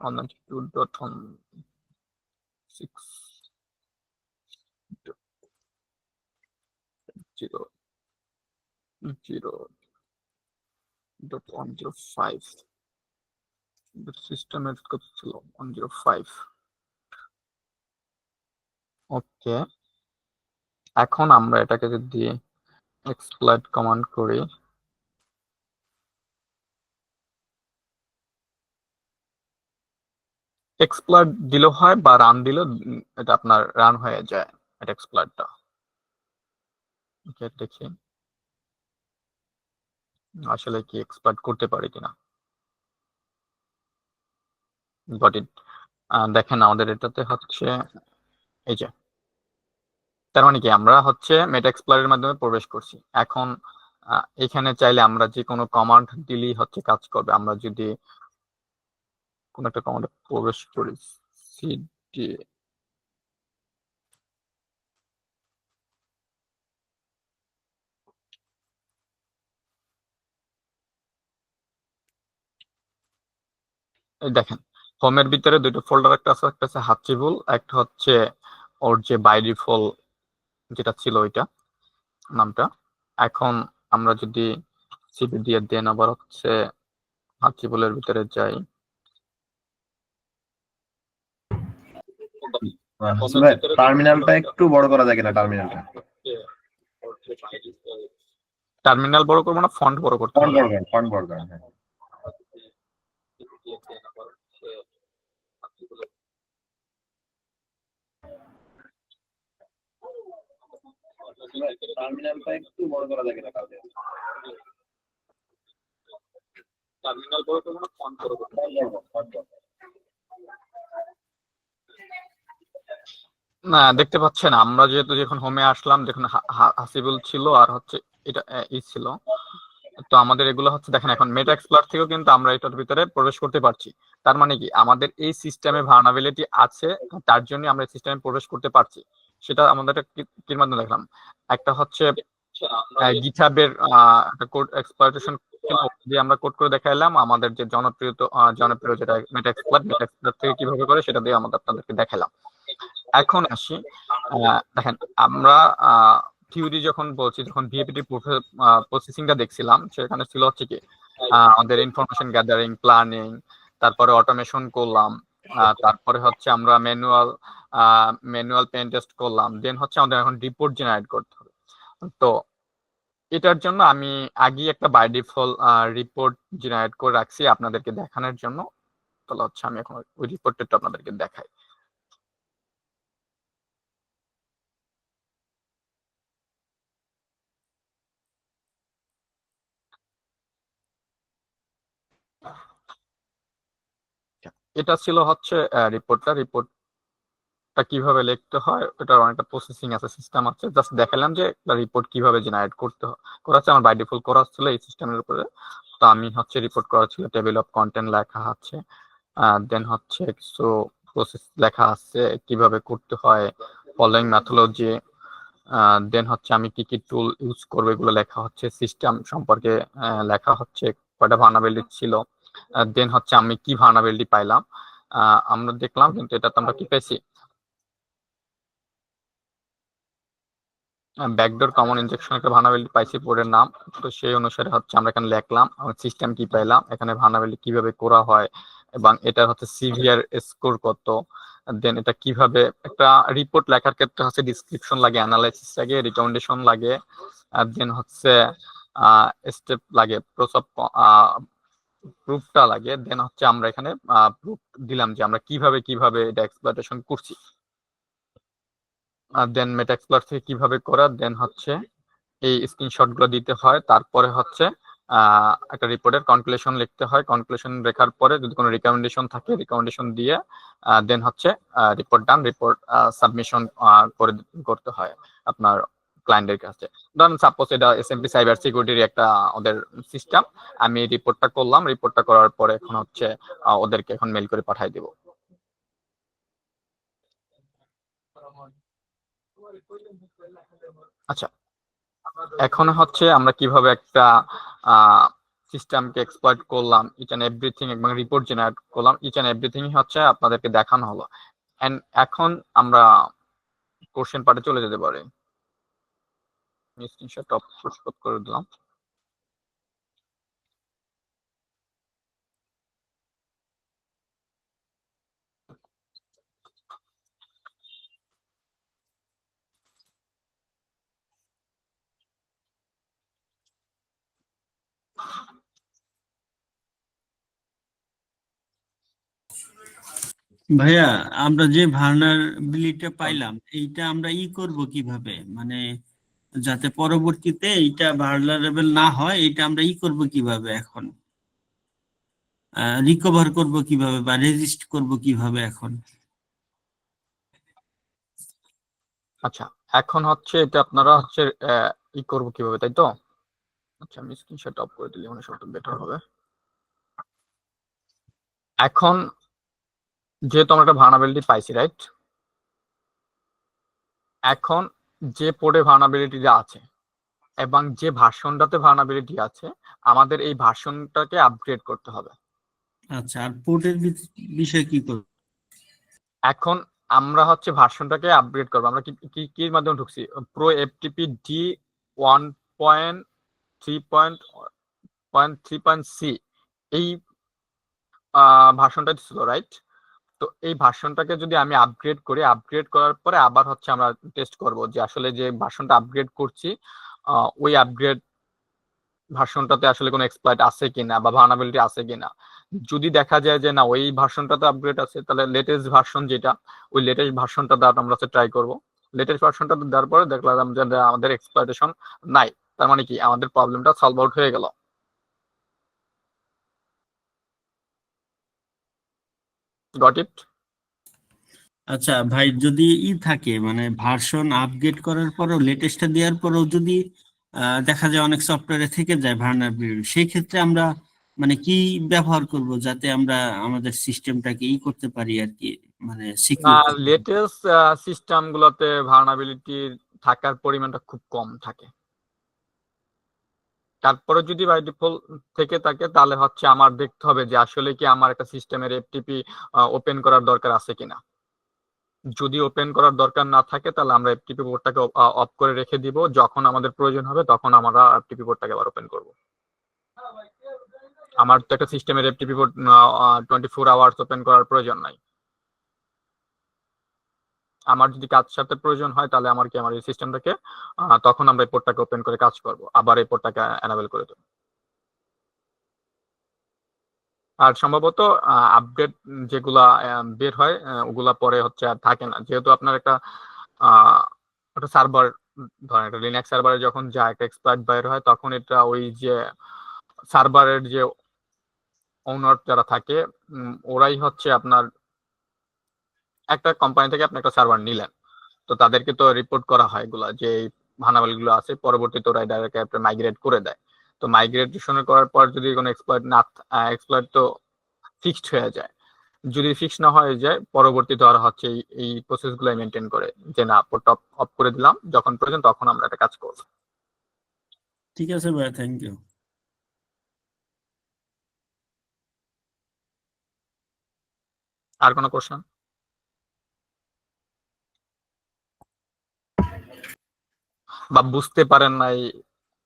One ninety two dot one six zero zero dot 105। সিস্টেমের কত ছিল? 105। ওকে, এখন আমরা এটাকে যদি এক্সপ্লয়েট কমান্ড করি, এক্সপ্লয়েট দিলেও হয় বা রান দিলেও এটা আপনার রান হয়ে যায়, এটা এক্সপ্লয়েটটা। ওকে, দেখি আসলে কি এক্সপ্লয়েট করতে পারি কিনা। Got it. দেখেন আমাদের এটাতে হচ্ছে এই যে, তার মানে কি আমরা হচ্ছে মেটা এক্সপ্লয়ের মাধ্যমে প্রবেশ করছি। এখন এখানে চাইলে আমরা যে কোনো কমান্ড দিলেই হচ্ছে কাজ করবে। আমরা যদি কোনো একটা কমান্ডে প্রবেশ করি, সিডি দেখেন, হোমের ভিতরে দুটো ফোল্ডার, একটা আছে, একটা আছে হাচিবুল, একটা হচ্ছে ওর যে বাই ডিফল্ট যেটা ছিল ওইটা নামটা। এখন আমরা যদি সিপি দিয়ে দেন আবার হচ্ছে হাচিবুলের ভিতরে যাই, টার্মিনালটা একটু বড় করা যায় কিনা? টার্মিনালটা টার্মিনাল বড় করবো না ফন্ট বড় করতে হবে? ফন্ট বড় করা, হ্যাঁ। টার্মিনালটা একটু বড় করা যায় কিনা? টার্মিনাল বড় করবো না ফন্ট বড় করতে হবে? না, দেখতে পাচ্ছেন আমরা যেহেতু যখন হোমে আসলাম, দেখুন হাসিবুল ছিল আর হচ্ছে এটা ই ছিল। তো আমাদের এগুলো হচ্ছে দেখেন এখন মেটা এক্সপ্লয়েট থেকেও কিন্তু আমরা এটার ভিতরে প্রবেশ করতে পারছি। তার মানে কি আমাদের এই সিস্টেমে ভালনারেবিলিটি আছে, তার জন্য আমরা এই সিস্টেমে প্রবেশ করতে পারছি। সেটা আমাদের কির মাধ্যমে দেখলাম, একটা হচ্ছে গিটহাবের একটা কোড এক্সপ্লয়টেশন দিয়ে আমরা কোড করে দেখাইলাম, আমাদের যে জনপ্রিয় যেটা মেটা এক্সপ্লয়েট থেকে কিভাবে করে সেটা দিয়ে আমাদের আপনাদেরকে দেখালাম। এখন আসি, দেখেন আমরা থিওরি যখন বলছি, যখন ভিএপিটি প্রসেসিংটা দেখছিলাম, সেখানে ছিল হচ্ছে কি আমাদের ইনফরমেশন গ্যাদারিং, প্ল্যানিং, তারপরে অটোমেশন করলাম, তারপরে হচ্ছে আমরা ম্যানুয়াল পেন টেস্ট করলাম, দেন হচ্ছে আমাদের এখন রিপোর্ট জেনারেট করতে হবে। তো এটার জন্য আমি আগে একটা বাই ডিফল্ট রিপোর্ট জেনারেট করে রাখছি আপনাদেরকে দেখানোর জন্য। তাহলে হচ্ছে আমি এখন ওই রিপোর্টটা আপনাদেরকে দেখাই। এটা ছিল হচ্ছে রিপোর্টটা কিভাবে লিখতে হয়, এটার অনেকটা প্রসেসিং আছে, সিস্টেম আছে। জাস্ট দেখালাম যে একটা রিপোর্ট কিভাবে জেনারেট করতে হয়, করা আছে আমার বাই ডিফল্ট করা ছিল এই সিস্টেমের উপরে। তো আমি হচ্ছে রিপোর্ট করা ছিল, টেবিল অফ কন্টেন্ট লেখা আছে, দেন হচ্ছে কিছু প্রসেস লেখা আছে কিভাবে করতে হয়, ফলোইং ম্যাথোলজি, দেন হচ্ছে আমি কি কি টুল ইউজ করবো এগুলো লেখা হচ্ছে, সিস্টেম সম্পর্কে লেখা হচ্ছে, কয়টা ভালনারেবিলিটি ছিল, দেন হচ্ছে আমি কি ভালনারেবিলিটি পাইলাম, আমরা দেখলাম কিন্তু এটা তো আমরা কি পেয়েছি, ব্যাকডোর কমন ইনজেকশন একটা ভালনারেবিলিটি পাইছি পোর্টের নাম। তো সেই অনুসারে হচ্ছে আমরা এখানে লিখলাম সিস্টেম কি পাইলাম, এখানে ভালনারেবিলিটি কিভাবে করা হয়, এবং এটা হচ্ছে সিভিয়ার স্কোর কত, দেন এটা কিভাবে একটা রিপোর্ট লেখার ক্ষেত্রে হচ্ছে ডিসক্রিপশন লাগে, অ্যানালাইসিস লাগে, রিকমেন্ডেশন লাগে, দেন হচ্ছে স্টেপ লাগে, প্রুফটা লাগে, দেন হচ্ছে আমরা এখানে প্রুফ দিলাম যে আমরা কিভাবে এটা এক্সপ্লয়টেশন করছি, দেন মেটা এক্সপ্লয়েট থেকে কিভাবে করা, দেন হচ্ছে এই স্ক্রিনশট গুলো দিতে হয়। তারপরে হচ্ছে একটা রিপোর্টের কনক্লুশন লিখতে হয়, কনক্লুশন লেখার পরে যদি কোনো রিকমেন্ডেশন থাকে রিকমেন্ডেশন দিয়ে দেন হচ্ছে রিপোর্ট সাবমিশন করতে হয় আপনার ক্লায়েন্টের কাছে। ধরুন সাপোজ এটা এসএমপি সাইবার সিকিউরিটির একটা ওদের সিস্টেম, আমি রিপোর্টটা করলাম, রিপোর্টটা করার পরে এখন হচ্ছে ওদেরকে এখন মেল করে পাঠিয়ে দেব। আচ্ছা, এখন হচ্ছে আমরা কিভাবে একটা সিস্টেমকে এক্সপ্লয়েট করলাম, ইচ এন্ড এভরিথিং, এবং রিপোর্ট জেনারেট করলাম, ইচ এন্ড এভরিথিং হচ্ছে আপনাদেরকে দেখানো হলো। এন্ড এখন আমরা কোশ্চেন পার্টে চলে যেতে পারি। স্ক্রিনশট অফ করে দিলাম। ভাইয়া, আমরা যে ভালনারেবিলিটি পাইলাম এইটা আমরা করব কিভাবে, মানে যাতে পরবর্তীতে এইটা ভালনারেবল না হয়, এটা আমরা করব কিভাবে, এখন রিকভার করব কিভাবে বা রেজিস্ট করব কিভাবে এখন? আচ্ছা, এখন হচ্ছে এটা আপনারা হচ্ছে করবো কিভাবে, তাই তো? আচ্ছা, আমি স্ক্রিনশট অফ করে দিলে মনে সবটা বেটার হবে। এখন যেহেতু আমরা একটা ভালনারেবিলিটি পাইছি, রাইট? এখন যে পোর্টে ভালনারেবিলিটি আছে এবং যে ভার্সনটাতে ভালনারেবিলিটি আছে, আমাদের এই ভার্সনটাকে আপগ্রেড করতে হবে। আচ্ছা, আর পোর্টের বিষয় কি করব? এখন আমরা হচ্ছে ভার্সনটাকে আপগ্রেড করবো। আমরা কি মাধ্যমে ঢুকছি, প্রো এফটিপি ডি 1.3.3.সি এই ভার্সনটা ছিল, রাইট? তো এই ভার্সনটাকে যদি আমি আপগ্রেড করি, আপগ্রেড করার পরে আবার হচ্ছে আমরা টেস্ট করব যে আসলে যে ভার্সনটা আপগ্রেড করছি ওই আপগ্রেড ভার্সনটাতে আসলে কোনো এক্সপ্লয়েট আছে কিনা বা ভালনারেবিলিটি আছে কিনা। যদি দেখা যায় যে না ওই ভার্সনটাতে আপগ্রেড আছে, তাহলে লেটেস্ট ভার্সন যেটা, ওই লেটেস্ট ভার্সনটা দ্বারা আমরা ট্রাই করব। লেটেস্ট ভার্সনটা দেওয়ার পরে দেখলাম যে আমাদের এক্সপ্লয়টেশন নাই, তার মানে কি আমাদের প্রবলেমটা সলভ আউট হয়ে গেল। Got it? আচ্ছা ভাই, যদি থাকে মানে ভার্সন আপগ্রেড করার পরেও লেটেস্টটা দেওয়ার পরেও যদি দেখা যায় অনেক সফটওয়্যারে থেকে যায় ভালনারেবিলিটি, সেই ক্ষেত্রে আমরা মানে কি ব্যবহার করব যাতে আমরা আমাদের সিস্টেমটাকে করতে পারি আর কি, মানে সিকিউর করতে পারি? লেটেস্ট সিস্টেম গুলোতে ভালনারেবিলিটি থাকার পরিমাণটা খুব কম থাকে। তারপরে যদি বাই ডিফল্ট থেকে থাকে তাহলে হচ্ছে আমার দেখতে হবে যে আসলে কি আমার একটা সিস্টেমের এফটিপি ওপেন করার দরকার আছে কিনা। যদি ওপেন করার দরকার না থাকে তাহলে আমরা এফটিপি পোর্টটাকে অফ করে রেখে দিব, যখন আমাদের প্রয়োজন হবে তখন আমরা এফটিপি পোর্টটাকে আবার ওপেন করব। আমার তো একটা সিস্টেমের এফটিপি পোর্ট 24 আওয়ার্স ওপেন করার প্রয়োজন নাই। আমার যদি কাজ সাথে প্রয়োজন হয় তাহলে আমার এই সিস্টেমটাকে তখন আমরা এই পোর্টটাকে ওপেন করে কাজ করব, আবার এই পোর্টটাকে এনাবেল করে দেব। আর সম্ভবত আপডেট যেগুলা বের হয় ওগুলা পরে হচ্ছে আর থাকে না, যেহেতু আপনার একটা সার্ভার, ধরেন একটা লিনাক্স সার্ভারে যখন যা একটা এক্সপ্লয়েট বের হয় তখন এটা ওই যে সার্ভারের যে ওনার যারা থাকে ওরাই হচ্ছে আপনার একটা কোম্পানি থেকে আপনি একটা সার্ভার নিলেন, তো তাদেরকে তো রিপোর্ট করা হয় এগুলা যে এই ভানাবলিগুলো আছে, পরবর্তীতে ওরা ডাইরেক্ট মাইগ্রেট করে দেয়। তো মাইগ্রেশন করার পর যদি কোনো এক্সপ্লয়েট তো ফিক্সড হয়ে যায়, যদি ফিক্স না হয়ে যায় পরবর্তীতে ওরা হচ্ছে এই প্রসেসগুলো মেনটেন করে যে না পোর্ট অফ করে দিলাম, যখন প্রয়োজন তখন আমরা একটা কাজ করব। ঠিক আছে ভাই, থ্যাংক ইউ। আর কোনো কোশ্চেন? বা বুঝতে পারেন না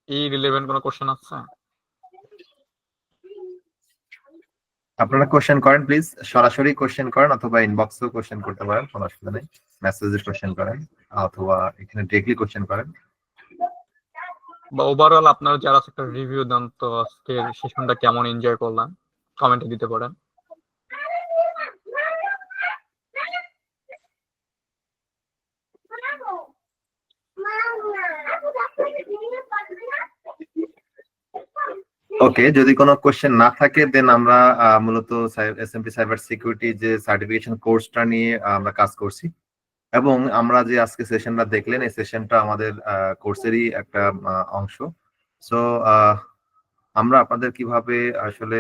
এই রিলেভেন্ট কোনো কোশ্চেন আছে? আপনারা কোশ্চেন করেন প্লিজ, সরাসরি কোশ্চেন করেন অথবা ইনবক্সেও কোশ্চেন করতে পারেন, কোনো অসুবিধা নেই। মেসেজে কোশ্চেন করেন অথবা এখানে ডিরেক্টলি কোশ্চেন করেন। বা ওভারঅল আপনারা যারা একটা রিভিউ দেন তো আজকের সেশনটা কেমন এনজয় করলাম কমেন্টে দিতে পারেন। ওকে, যদি কোনো কোশ্চেন না থাকে দেন আমরা মূলত এসএমপি সাইবার সিকিউরিটি যে সার্টিফিকেশন কোর্সটা নিয়ে আমরা কাজ করছি, এবং আমরা যে আজকে সেশনটা দেখলেন এই সেশনটা আমাদের কোর্সেরই একটা অংশ। সো আমরা আপনাদের কিভাবে আসলে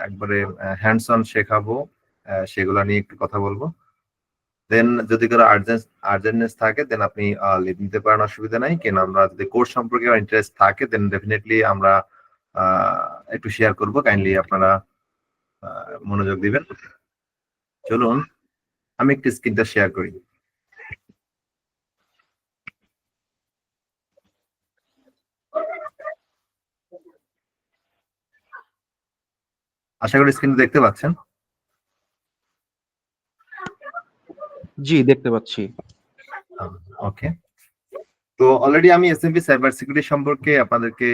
একবারে হ্যান্ডস অন শেখাবো সেগুলা নিয়ে একটু কথা বলবো। দেন যদি কারো আর্জেন্টনেস থাকে দেন আপনি লিভ নিতে পারেন, অসুবিধা নাই। কেন আমরা যদি কোর্স সম্পর্কে ইন্টারেস্ট থাকে দেন ডেফিনেটলি আমরা একটু শেয়ার করব, কাইন্ডলি আপনারা মনোযোগ দিবেন। চলুন আমি একটু স্ক্রিনটা শেয়ার করি। আশা করি স্ক্রিন দেখতে পাচ্ছেন। জি, দেখতে পাচ্ছি। ওকে, তো অলরেডি আমি এসএমপি সাইবার সিকিউরিটি সম্পর্কে আপনাদেরকে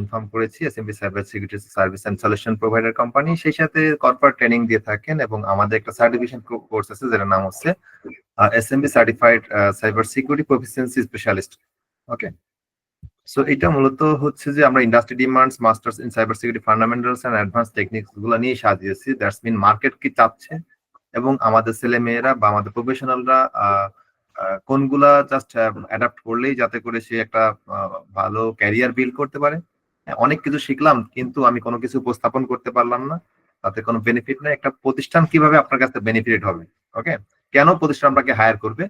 ইনফর্ম করেছি। SMP cyber security service and solution provider company, সেই সাথে কর্পোরেট ট্রেনিং দিয়ে থাকেন, এবং আমাদের একটা সার্টিফিকেশন কোর্স আছে যেটার নাম হচ্ছে SMP certified cyber security proficiency specialist. Okay, so এটা মূলত হচ্ছে যে আমরা industry demands masters in cyber security fundamentals and advance techniques গুলো নিয়ে সাজিয়েছি। দ্যাটস মিন মার্কেট কি চাচ্ছে এবং আমাদের ছেলে মেয়েরা বা আমাদের প্রফেশনালরা কোনগুলা জাস্ট অ্যাডাপ্ট করলেই যাতে করে সে একটা ভালো ক্যারিয়ার বিল্ড করতে পারে। অনেক কিছু শিখলাম কিন্তু আমি কোনো কিছু উপস্থাপন করতে পারলাম না, তাতে কোনো বেনিফিট নেই। একটা প্রতিষ্ঠান কিভাবে আপনার কাছে বেনিফিট হবে, ওকে, কেন প্রতিষ্ঠান আপনাকে হায়ার করবে,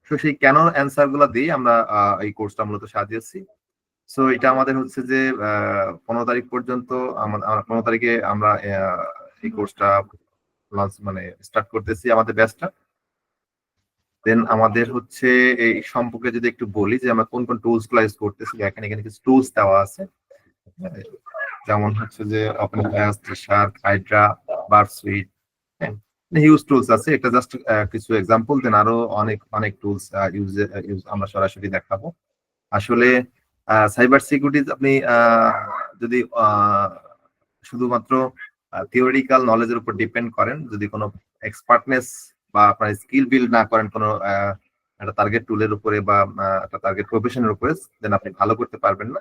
তো সেই কেন অ্যান্সার গুলা দিয়ে আমরা এই কোর্সটা মূলত সাজিয়েছি। সো এটা আমাদের হচ্ছে যে 15 তারিখ পর্যন্ত 15 তারিখে আমরা এই কোর্সটা লঞ্চ মানে স্টার্ট করতেছি আমাদের ব্যাচটা। দেন আমাদের হচ্ছে এই সম্পর্কে যদি একটু বলি যে আমরা কোন কোন টুলস গুলো ইউজ করতেছি, এখানে কিছু টুলস দেওয়া আছে, যেমন হচ্ছে যে ওপেনফ্লাশ, shark, Hydra, Burp Suite, huge tools আছে। এটা জাস্ট কিছু এক্সাম্পল, দেন আরো অনেক টুলস ইউজ আমরা সরাসরি দেখাবো। আসলে সাইবার সিকিউরিটি আপনি যদি শুধুমাত্র থিওরিটিক্যাল নলেজের উপর ডিপেন্ড করেন, যদি কোনো এক্সপার্টনেস বা আপনার স্কিল বিল্ড না করেন কোনো একটা টার্গেট টুলের উপরে বা একটা টার্গেট প্রফেশনের উপরে, দেন আপনি ভালো করতে পারবেন না।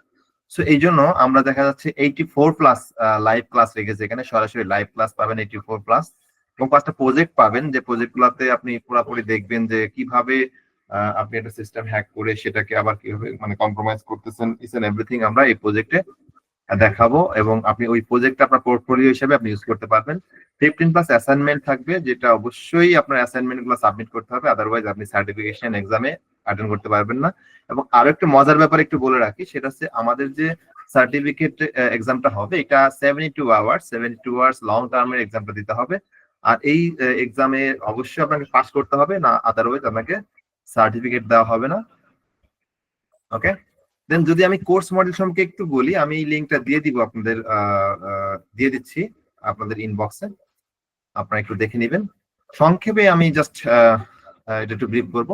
সো এই জন্য আমরা দেখা যাচ্ছে 84+ লাইভ ক্লাস রেখেছি এখানে, সরাসরি লাইভ ক্লাস পাবেন 84+, এবং 5টা প্রজেক্ট পাবেন, যে প্রজেক্ট গুলাতে আপনি পুরোপুরি দেখবেন যে কিভাবে আপনি একটা সিস্টেম হ্যাক করে সেটাকে আবার কিভাবে মানে কম্প্রোমাইজ করতেছেন, ইটস এন্ড এভরিথিং আমরা এই প্রজেক্টে দেখাবো, এবং আপনি ওই প্রজেক্ট আপনার পোর্টফোলিও হিসেবে আপনি ইউজ করতে পারবেন। 15+ অ্যাসাইনমেন্ট থাকবে, যেটা অবশ্যই আপনার অ্যাসাইনমেন্ট গুলো সাবমিট করতে হবে, আদারওয়াইজ আপনি সার্টিফিকেশন এক্সামে অ্যাটেন্ড করতে পারবেন না। এবং আরো একটা মজার ব্যাপার একটু বলে রাখি, সেটা হচ্ছে আমাদের যে সার্টিফিকেট এক্সামটা হবে এটা 72 আওয়ার্স লং টার্মের এক্সামটা দিতে হবে। আর এই এক্সামে অবশ্যই আপনাকে পাস করতে হবে, না আদারওয়াইজ আপনাকে সার্টিফিকেট দেওয়া হবে না। ওকে, দেন যদি আমি কোর্স মডেল সম্পর্কে একটু বলি, আমি এই লিঙ্কটা দিয়ে দিব আপনাদের, দিয়ে দিচ্ছি আপনাদের ইনবক্সে, আপনারা একটু দেখে নেবেন। সংক্ষেপে আমি জাস্ট এটা একটু ব্রিফ করবো।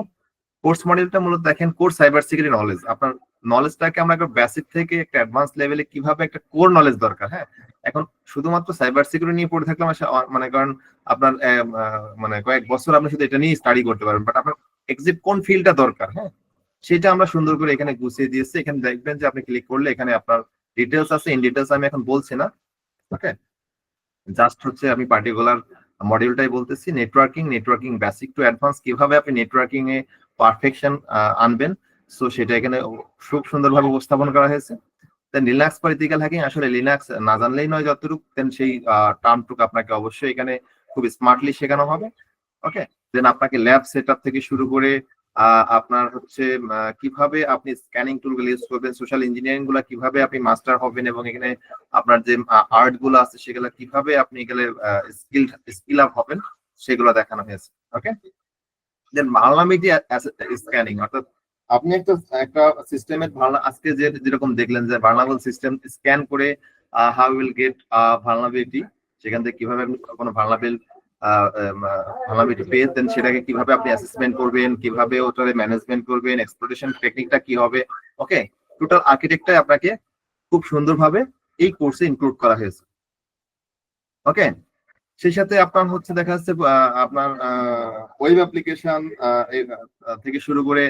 কোর্স মডেলটা মূলত দেখেন, কোর সাইবার সিকিউরিটি নলেজ, আপনার নলেজটাকে আমরা একটা বেসিক থেকে একটা অ্যাডভান্স লেভেলে কিভাবে একটা কোর নলেজ দরকার। হ্যাঁ, এখন শুধুমাত্র সাইবার সিকিউরিটি নিয়ে পড়ে থাকলে মানে কারণ আপনার মানে কয়েক বছর আপনি শুধু এটা নিয়ে স্টাডি করতে পারবেন, বাট আপনার এক্সাক্ট কোন ফিল্ডটা দরকার, হ্যাঁ, সেটা আমরা সুন্দর করে এখানে গুছিয়ে দিয়েছি। এখানে দেখবেন যে আপনি ক্লিক করলে এখানে আপনার ডিটেলস আছে, ইন ডিটেলস আমি এখন বলছি না। ওকে, জাস্ট হচ্ছে আমি পার্টিকুলার মডিউলটাই বলতেছি, নেটওয়ার্কিং বেসিক টু অ্যাডভান্স, কিভাবে আপনি নেটওয়ার্কিং এ পারফেকশন আনবেন। সো সেটা এখানে খুব সুন্দরভাবে উপস্থাপন করা হয়েছে। দেন লিনাক্স ফর ইথিক্যাল হ্যাকিং, আসলে লিনাক্স না জানলেই নয় যতটুকু, দেন সেই টার্মটুকু আপনাকে অবশ্যই এখানে খুব স্মার্টলি শেখানো হবে। ওকে, দেন আপনাকে ল্যাব সেটআপ থেকে শুরু করে আপনার হচ্ছে কিভাবে আপনি স্ক্যানিং টুল গুলো ইউজ করবেন, সোশ্যাল ইঞ্জিনিয়ারিং গুলা কিভাবে আপনি মাস্টার হবেন, এবং এখানে আপনার যে আর্ট গুলো আছে সেগুলো কিভাবে আপনি এগুলো স্কিল আপ হবেন, সেগুলো দেখানো হয়েছে। ওকে, দেন ভালনারেবিলিটি স্ক্যানিং, অর্থাৎ আপনি একটা সিস্টেমের আজকে যেরকম দেখলেন যে ভালনারেবল সিস্টেম স্ক্যান করে হাউ উইল গেট ভালনারেবিলিটি, সেখান থেকে কিভাবে আপনি কোনো ভালনারেবিলিটি পেয়ে দেন সেটাকে কিভাবে আপনি অ্যাসেসমেন্ট করবেন, কিভাবে ওটারে ম্যানেজমেন্ট করবেন, এক্সপ্লয়টেশন টেকনিকটা কি হবে। ওকে, টোটাল আর্কিটেক্টটাই আপনাকে খুব সুন্দরভাবে এই কোর্সে ইনক্লুড করা হয়েছে। ওকে, সেই সাথে আপনার হচ্ছে দেখা যাচ্ছে আপনার ওয়েব অ্যাপ্লিকেশন থেকে শুরু করে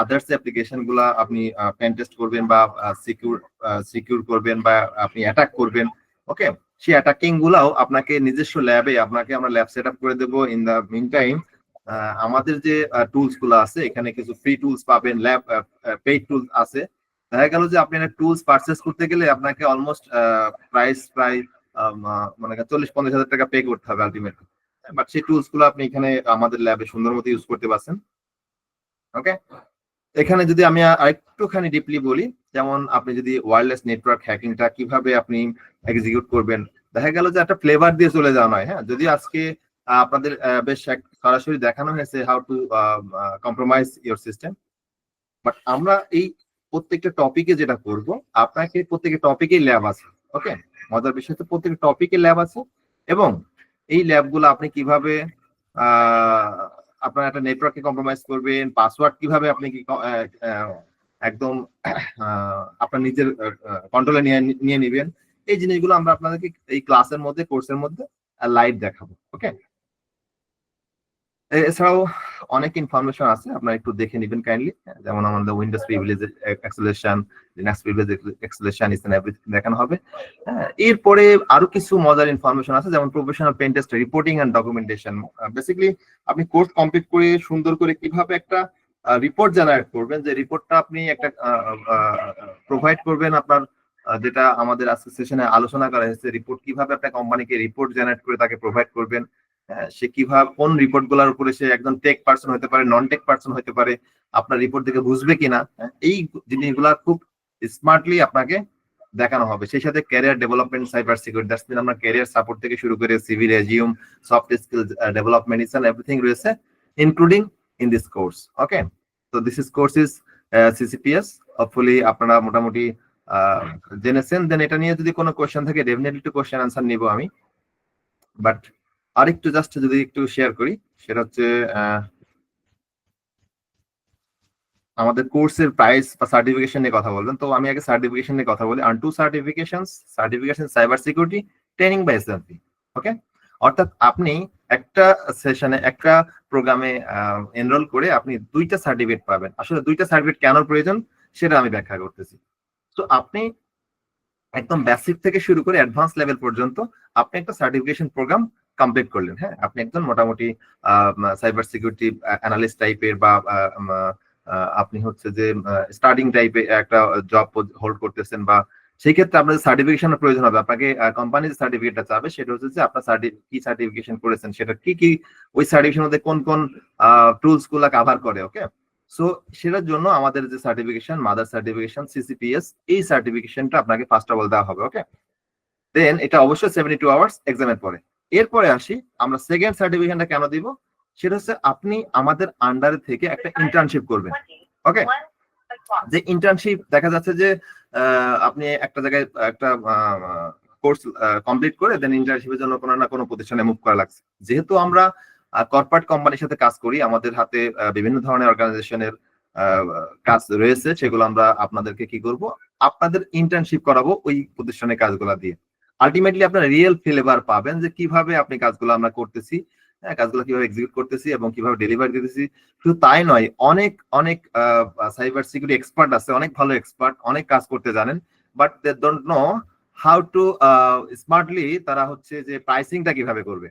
আদার্স অ্যাপ্লিকেশন গুলা আপনি পেন টেস্ট করবেন বা সিকিউর করবেন বা আপনি অ্যাটাক করবেন। ওকে, সেই অ্যাটাকিং গুলাও আপনাকে নিজস্ব ল্যাবে আপনাকে আমরা ল্যাব সেট আপ করে দেবো। ইন দা মিন টাইম আমাদের যে টুলস গুলো আছে, এখানে কিছু ফ্রি টুলস পাবেন, ল্যাব পেইড টুলস আছে। দেখা গেল যে আপনি একটা টুলস পারচেস করতে গেলে আপনাকে অলমোস্ট প্রায় 40-50 হাজার টাকা পে করতে হবে আলটিমেটলি, বাট সেই টুলস গুলো আপনি এখানে আমাদের ল্যাবে সুন্দর মতো ইউজ করতে পারছেন। ওকে, এখানে যদি আমি আরেকটুখানি ডিপলি বলি, যেমন আপনি যদি ওয়্যারলেস নেটওয়ার্ক হ্যাকিংটা কিভাবে আপনি এক্সিকিউট করবেন, দেখা গেল যে একটা ফ্লেভার দিয়ে চলে যাওয়া নয়। হ্যাঁ, যদি আজকে আপনাদের বেশ সরাসরি দেখানো হয়েছে how to compromise your system, but আমরা এই প্রত্যেকটা টপিকে যেটা করব, আপনাকে প্রত্যেকটা টপিকেই ল্যাব আছে। ওকে, মজার বিষয় তো প্রত্যেকটা টপিকে ল্যাব আছে, এবং এই ল্যাবগুলো আপনি কিভাবে আপনার একটা নেটওয়ার্ককে কম্প্রোমাইজ করবেন, পাসওয়ার্ড কিভাবে আপনি কি একদম আপনার নিজের কন্ট্রোলে নিয়ে নেবেন, এই জিনিসগুলো আমরা আপনাদেরকে এই ক্লাসের মধ্যে, কোর্সের মধ্যে লাইভ দেখাবো। ওকে, এছাড়াও অনেক ইনফরমেশন আছে, আপনারা একটু দেখে নেবেন কাইন্ডলি, যেমন আমাদের Windows privilege escalation, Linux privilege escalation ইসেন এভরিথিং দেখানো হবে। এরপরে আরো কিছু মজার ইনফরমেশন আছে, যেমন professional pen test reporting and documentation. Basically আপনি কোর্স কমপ্লিট করে সুন্দর করে কিভাবে একটা রিপোর্ট জেনারেট করবেন, যে রিপোর্টটা আপনি একটা প্রোভাইড করবেন আপনার, যেটা আমাদের আজকে সেশনে আলোচনা করা হয়েছে, রিপোর্ট কিভাবে আপনার কোম্পানিকে রিপোর্ট জেনারেট করে তাকে প্রোভাইড করবেন, সে কিভাবে কোন রিপোর্ট গুলার উপরে সে একজন টেক পার্সন হতে পারে, নন টেক পার্সন হতে পারে, আপনার রিপোর্ট থেকে বুঝবে কিনা, এই জিনিসগুলা খুব স্মার্টলি আপনাকে দেখানো হবে। সেই সাথে career development, cyber security, that's mean আমরা ক্যারিয়ার সাপোর্ট থেকে শুরু করে CV, resume, soft skill development is everything রয়েছে including in this course. Okay, তো this is course is CCPS, hopefully আপনারা মোটামুটি জেনেছেন। দেন এটা নিয়ে যদি কোনো কোয়েশ্চেন থাকে ডেফিনেটলি একটু কোয়েশ্চেন আনসার নিব আমি, বাট আরেকটু জাস্ট যদি একটু শেয়ার করি, সেটা হচ্ছে আমাদের কোর্সের প্রাইস বা সার্টিফিকেশন নিয়ে কথা বলবেন। তো আমি আগে সার্টিফিকেশন নিয়ে কথা বলি। Earn 2 certification cyber security training by SMP. Okay, অর্থাৎ আপনি একটা সেশনে, একটা প্রোগ্রামে এনরোল করে আপনি 2টা সার্টিফিকেট পাবেন। আসলে 2টা সার্টিফিকেট কেন প্রয়োজন সেটা আমি ব্যাখ্যা করতেছি। তো আপনি একদম বেসিক থেকে শুরু করে অ্যাডভান্স লেভেল পর্যন্ত আপনি একটা সার্টিফিকেশন প্রোগ্রাম কমপ্লিট করলেন, হ্যাঁ আপনি একজন মোটামুটি সাইবার সিকিউরিটি অ্যানালিস্ট টাইপের বা আপনি হচ্ছে যে স্টার্টিং টাইপের একটা জব হোল্ড করতেছেন, বা সেই ক্ষেত্রে আপনাদের সার্টিফিকেশনের প্রয়োজন হবে। আপনাকে কোম্পানি যে সার্টিফিকেটটা চাবে সেটা হচ্ছে যে আপনার কি সার্টিফিকেশন করেছেন, সেটা কি কি, ওই সার্টিফিকেশনের মধ্যে কোন কোন টুলস গুলা কভার করে। ওকে, সো সেটার জন্য আমাদের যে সার্টিফিকেশন, মাদার সার্টিফিকেশন, সিসিপিএস, এই সার্টিফিকেশনটা আপনাকে ফার্স্ট অফ অল দেওয়া হবে। ওকে, দেন এটা অবশ্যই 72 আওয়ার্স এক্সামের পরে। এরপরে আসি আমরা সেকেন্ড সার্টিফিকেশনটা কেন দিব, সেটা হচ্ছে আপনি আমাদের আন্ডারে থেকে একটা ইন্টার্নশিপ করবেন। ওকে, যে ইন্টার্নশিপ দেখা যাচ্ছে যে আপনি একটা জায়গায় একটা কোর্স কমপ্লিট করে দেন ইন্টার্নশিপের জন্য কোনো না কোনো প্রতিষ্ঠানে মুভ করা লাগছে। যেহেতু আমরা কর্পোরেট কোম্পানির সাথে কাজ করি, আমাদের হাতে বিভিন্ন ধরনের অর্গানাইজেশনের কাজ রয়েছে, সেগুলো আমরা আপনাদেরকে কি করব, আপনাদের ইন্টার্নশিপ করাবো ওই প্রতিষ্ঠানের কাজগুলো দিয়ে। আলটিমেটলি আপনারা রিয়েল ফ্লেভার পাবেন যে কিভাবে আপনি কাজগুলো আমরা করতেছি, কাজগুলো কিভাবে এক্সিকিউট করতেছি এবং কিভাবে ডেলিভারি দিতেছি। শুধু তাই নয়, অনেক অনেক সাইবার সিকিউরিটি এক্সপার্ট আছে, অনেক ভালো এক্সপার্ট, অনেক কাজ করতে জানেন, but they don't know how to smartly তারা হচ্ছে যে প্রাইসিংটা কিভাবে করবে।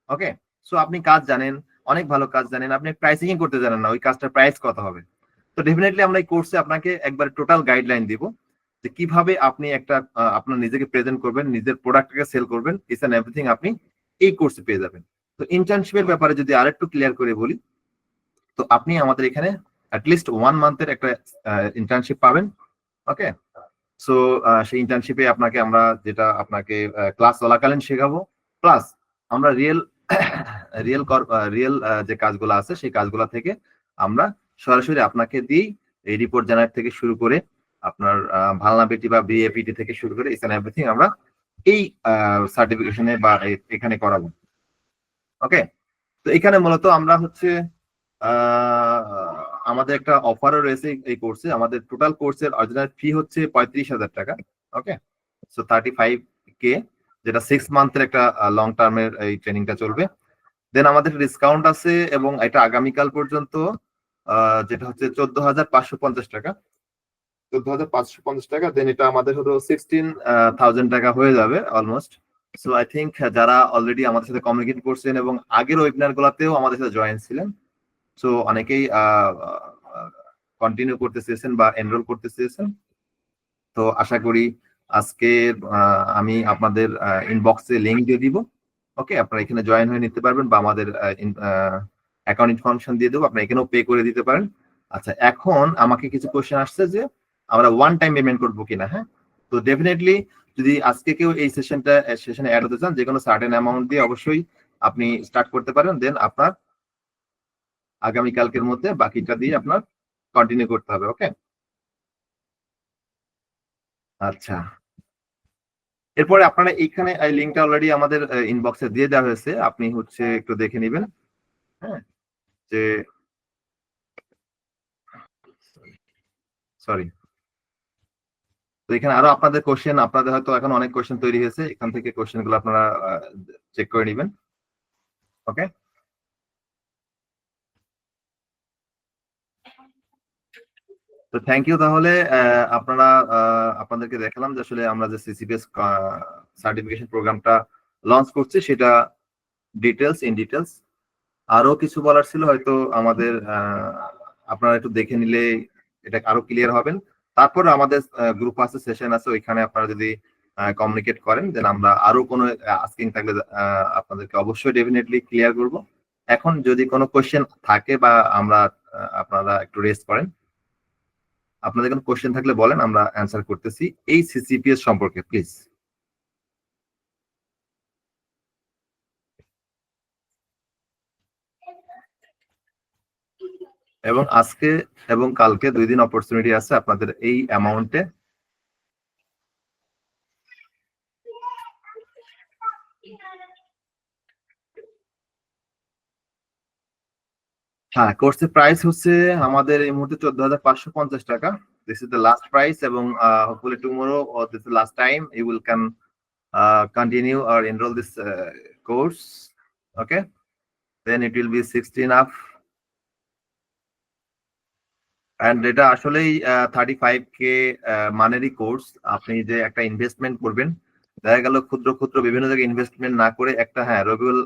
ওকে, সো আপনি কাজ জানেন, অনেক ভালো কাজ জানেন, আপনি প্রাইসিং করতে জানেন না, ওই কাজটার প্রাইস কত হবে। তো ডেফিনেটলি আমরা এই কোর্সে আপনাকে একবার টোটাল গাইডলাইন দিব যে কিভাবে আপনি একটা আপনার নিজেকে প্রেজেন্ট করবেন, নিজের প্রোডাক্টকে সেল করবেন, ইটস এন্ড এভরিথিং আপনি এই কোর্সে পেয়ে যাবেন। তো ইন্টার্নশিপের ব্যাপারে যদি আরেকটু ক্লিয়ার করে বলি, তো আপনি আমাদের এখানে অ্যাটলিস্ট 1 মান্থের একটা ইন্টার্নশিপ পাবেন। ওকে, সো সেই ইন্টার্নশিপে আপনাকে আমরা যেটা আপনাকে ক্লাস চলাকালীন শেখাবো, প্লাস আমরা রিয়েল যে কাজগুলো আছে সেই কাজগুলো থেকে আমরা সরাসরি আপনাকে দিই, এই রিপোর্ট জেনারেট থেকে শুরু করে আপনার ভালনাবিলিটি বা বিএপিটি থেকে শুরু করে ইটস এন্ড এভরিথিং আমরা এই সার্টিফিকেশনে বা এখানে করাবো। ওকে, তো এখানে মূলত আমরা হচ্ছে আমাদের একটা অফারও রয়েছে এই কোর্সে। আমাদের টোটাল কোর্সের অরিজিনাল ফি হচ্ছে 35,000 টাকা। ওকে, সো 35K, যেটা 6 মান্থের একটা লং টার্মের এই ট্রেনিংটা চলবে। দেন আমাদের ডিসকাউন্ট আছে এবং এটা আগামীকাল পর্যন্ত, যেটা হচ্ছে 14,550 টাকা। 14,550 টাকা, দেন এটা আমাদের হলো 16,000 টাকা হয়ে যাবে অলমোস্ট। সো আই থিঙ্ক যারা অলরেডি আমাদের সাথে কমিউনিকেট করছেন এবং আগের ওয়েবিনার গুলাতেও আমাদের সাথে জয়েন ছিলেন, সো অনেকেই কন্টিনিউ করতে চেয়েছেন বা এনরোল করতে চেয়েছেন। তো আশা করি আজকে আমি আপনাদের ইনবক্সে লিংক দিয়ে দিব। ওকে, আপনারা এখানে জয়েন হয়ে নিতে পারবেন বা আমাদের অ্যাকাউন্ট ইনফরমেশন দিয়ে দেবো, আপনারা এখানেও পে করে দিতে পারেন। আচ্ছা, এখন আমাকে কিছু কোশ্চেন আসছে যে আমরা ওয়ান টাইম পেমেন্ট করবো কিনা। হ্যাঁ, তো ডেফিনেটলি যদি আজকে কেউ এই সেশনে অ্যাড হতে চান, যে কোনো সার্টেন অ্যামাউন্ট দিয়ে অবশ্যই আপনি স্টার্ট করতে পারেন, দেন আপনার আগামীকালকের মধ্যে বাকিটা দিয়ে আপনার কন্টিনিউ করতে হবে। ওকে, আচ্ছা, এরপরে আপনারা এইখানে এই লিঙ্কটা অলরেডি আমাদের ইনবক্সে দিয়ে দেওয়া হয়েছে, আপনি হচ্ছে একটু দেখে নেবেন। হ্যাঁ, যে সরি, তো এখানে আরো আপনাদের কোশ্চেন, আপনাদের হয়তো এখন অনেক কোশ্চেন তৈরি হয়েছে, এখান থেকে কোশ্চেন গুলো আপনারা চেক করে নেবেন। ওকে, তো থ্যাংক ইউ। তাহলে আপনারা আপনাদেরকে দেখালাম যে আসলে আমরা যে সিসিপিএস সার্টিফিকেশন প্রোগ্রামটা লঞ্চ করছি সেটা ইন ডিটেলস। আরো কিছু বলার ছিল, হয়তো আমাদের আপনারা একটু দেখে নিলে এটা আরো ক্লিয়ার হবেন। তারপরে আমাদের গ্রুপ আছে, সেশন আছে, ওইখানে আপনারা যদি কমিউনিকেট করেন দেন আমরা আরো কোনো আস্কিং থাকলে আপনাদেরকে অবশ্যই ডেফিনেটলি ক্লিয়ার করব। এখন যদি কোনো কোশ্চেন থাকে বা আমরা আপনারা একটু রেস্ট করেন, আপনাদের কোনো কোশ্চেন থাকলে বলেন, আমরা অ্যান্সার করতেছি এই সিসিপিএস সম্পর্কে, প্লিজ। এবং আজকে এবং কালকে 2 দিন অপরচুনিটি আছে আপনাদের এই অ্যামাউন্টে। হ্যাঁ, কোর্সের প্রাইস হচ্ছে আমাদের এই মুহূর্তে 14,550 টাকা। This is the last price, এবং hopefully tomorrow or this is last time you will can continue or enroll this course. Okay, then it will be 16 up, and এটা আসলেই 35K মানেরই কোর্স। আপনি যে একটা ইনভেস্টমেন্ট করবেন, দেখা গেল ক্ষুদ্র ক্ষুদ্র বিভিন্ন জায়গায় ইনভেস্টমেন্ট না করে একটা, হ্যাঁ, রবিউল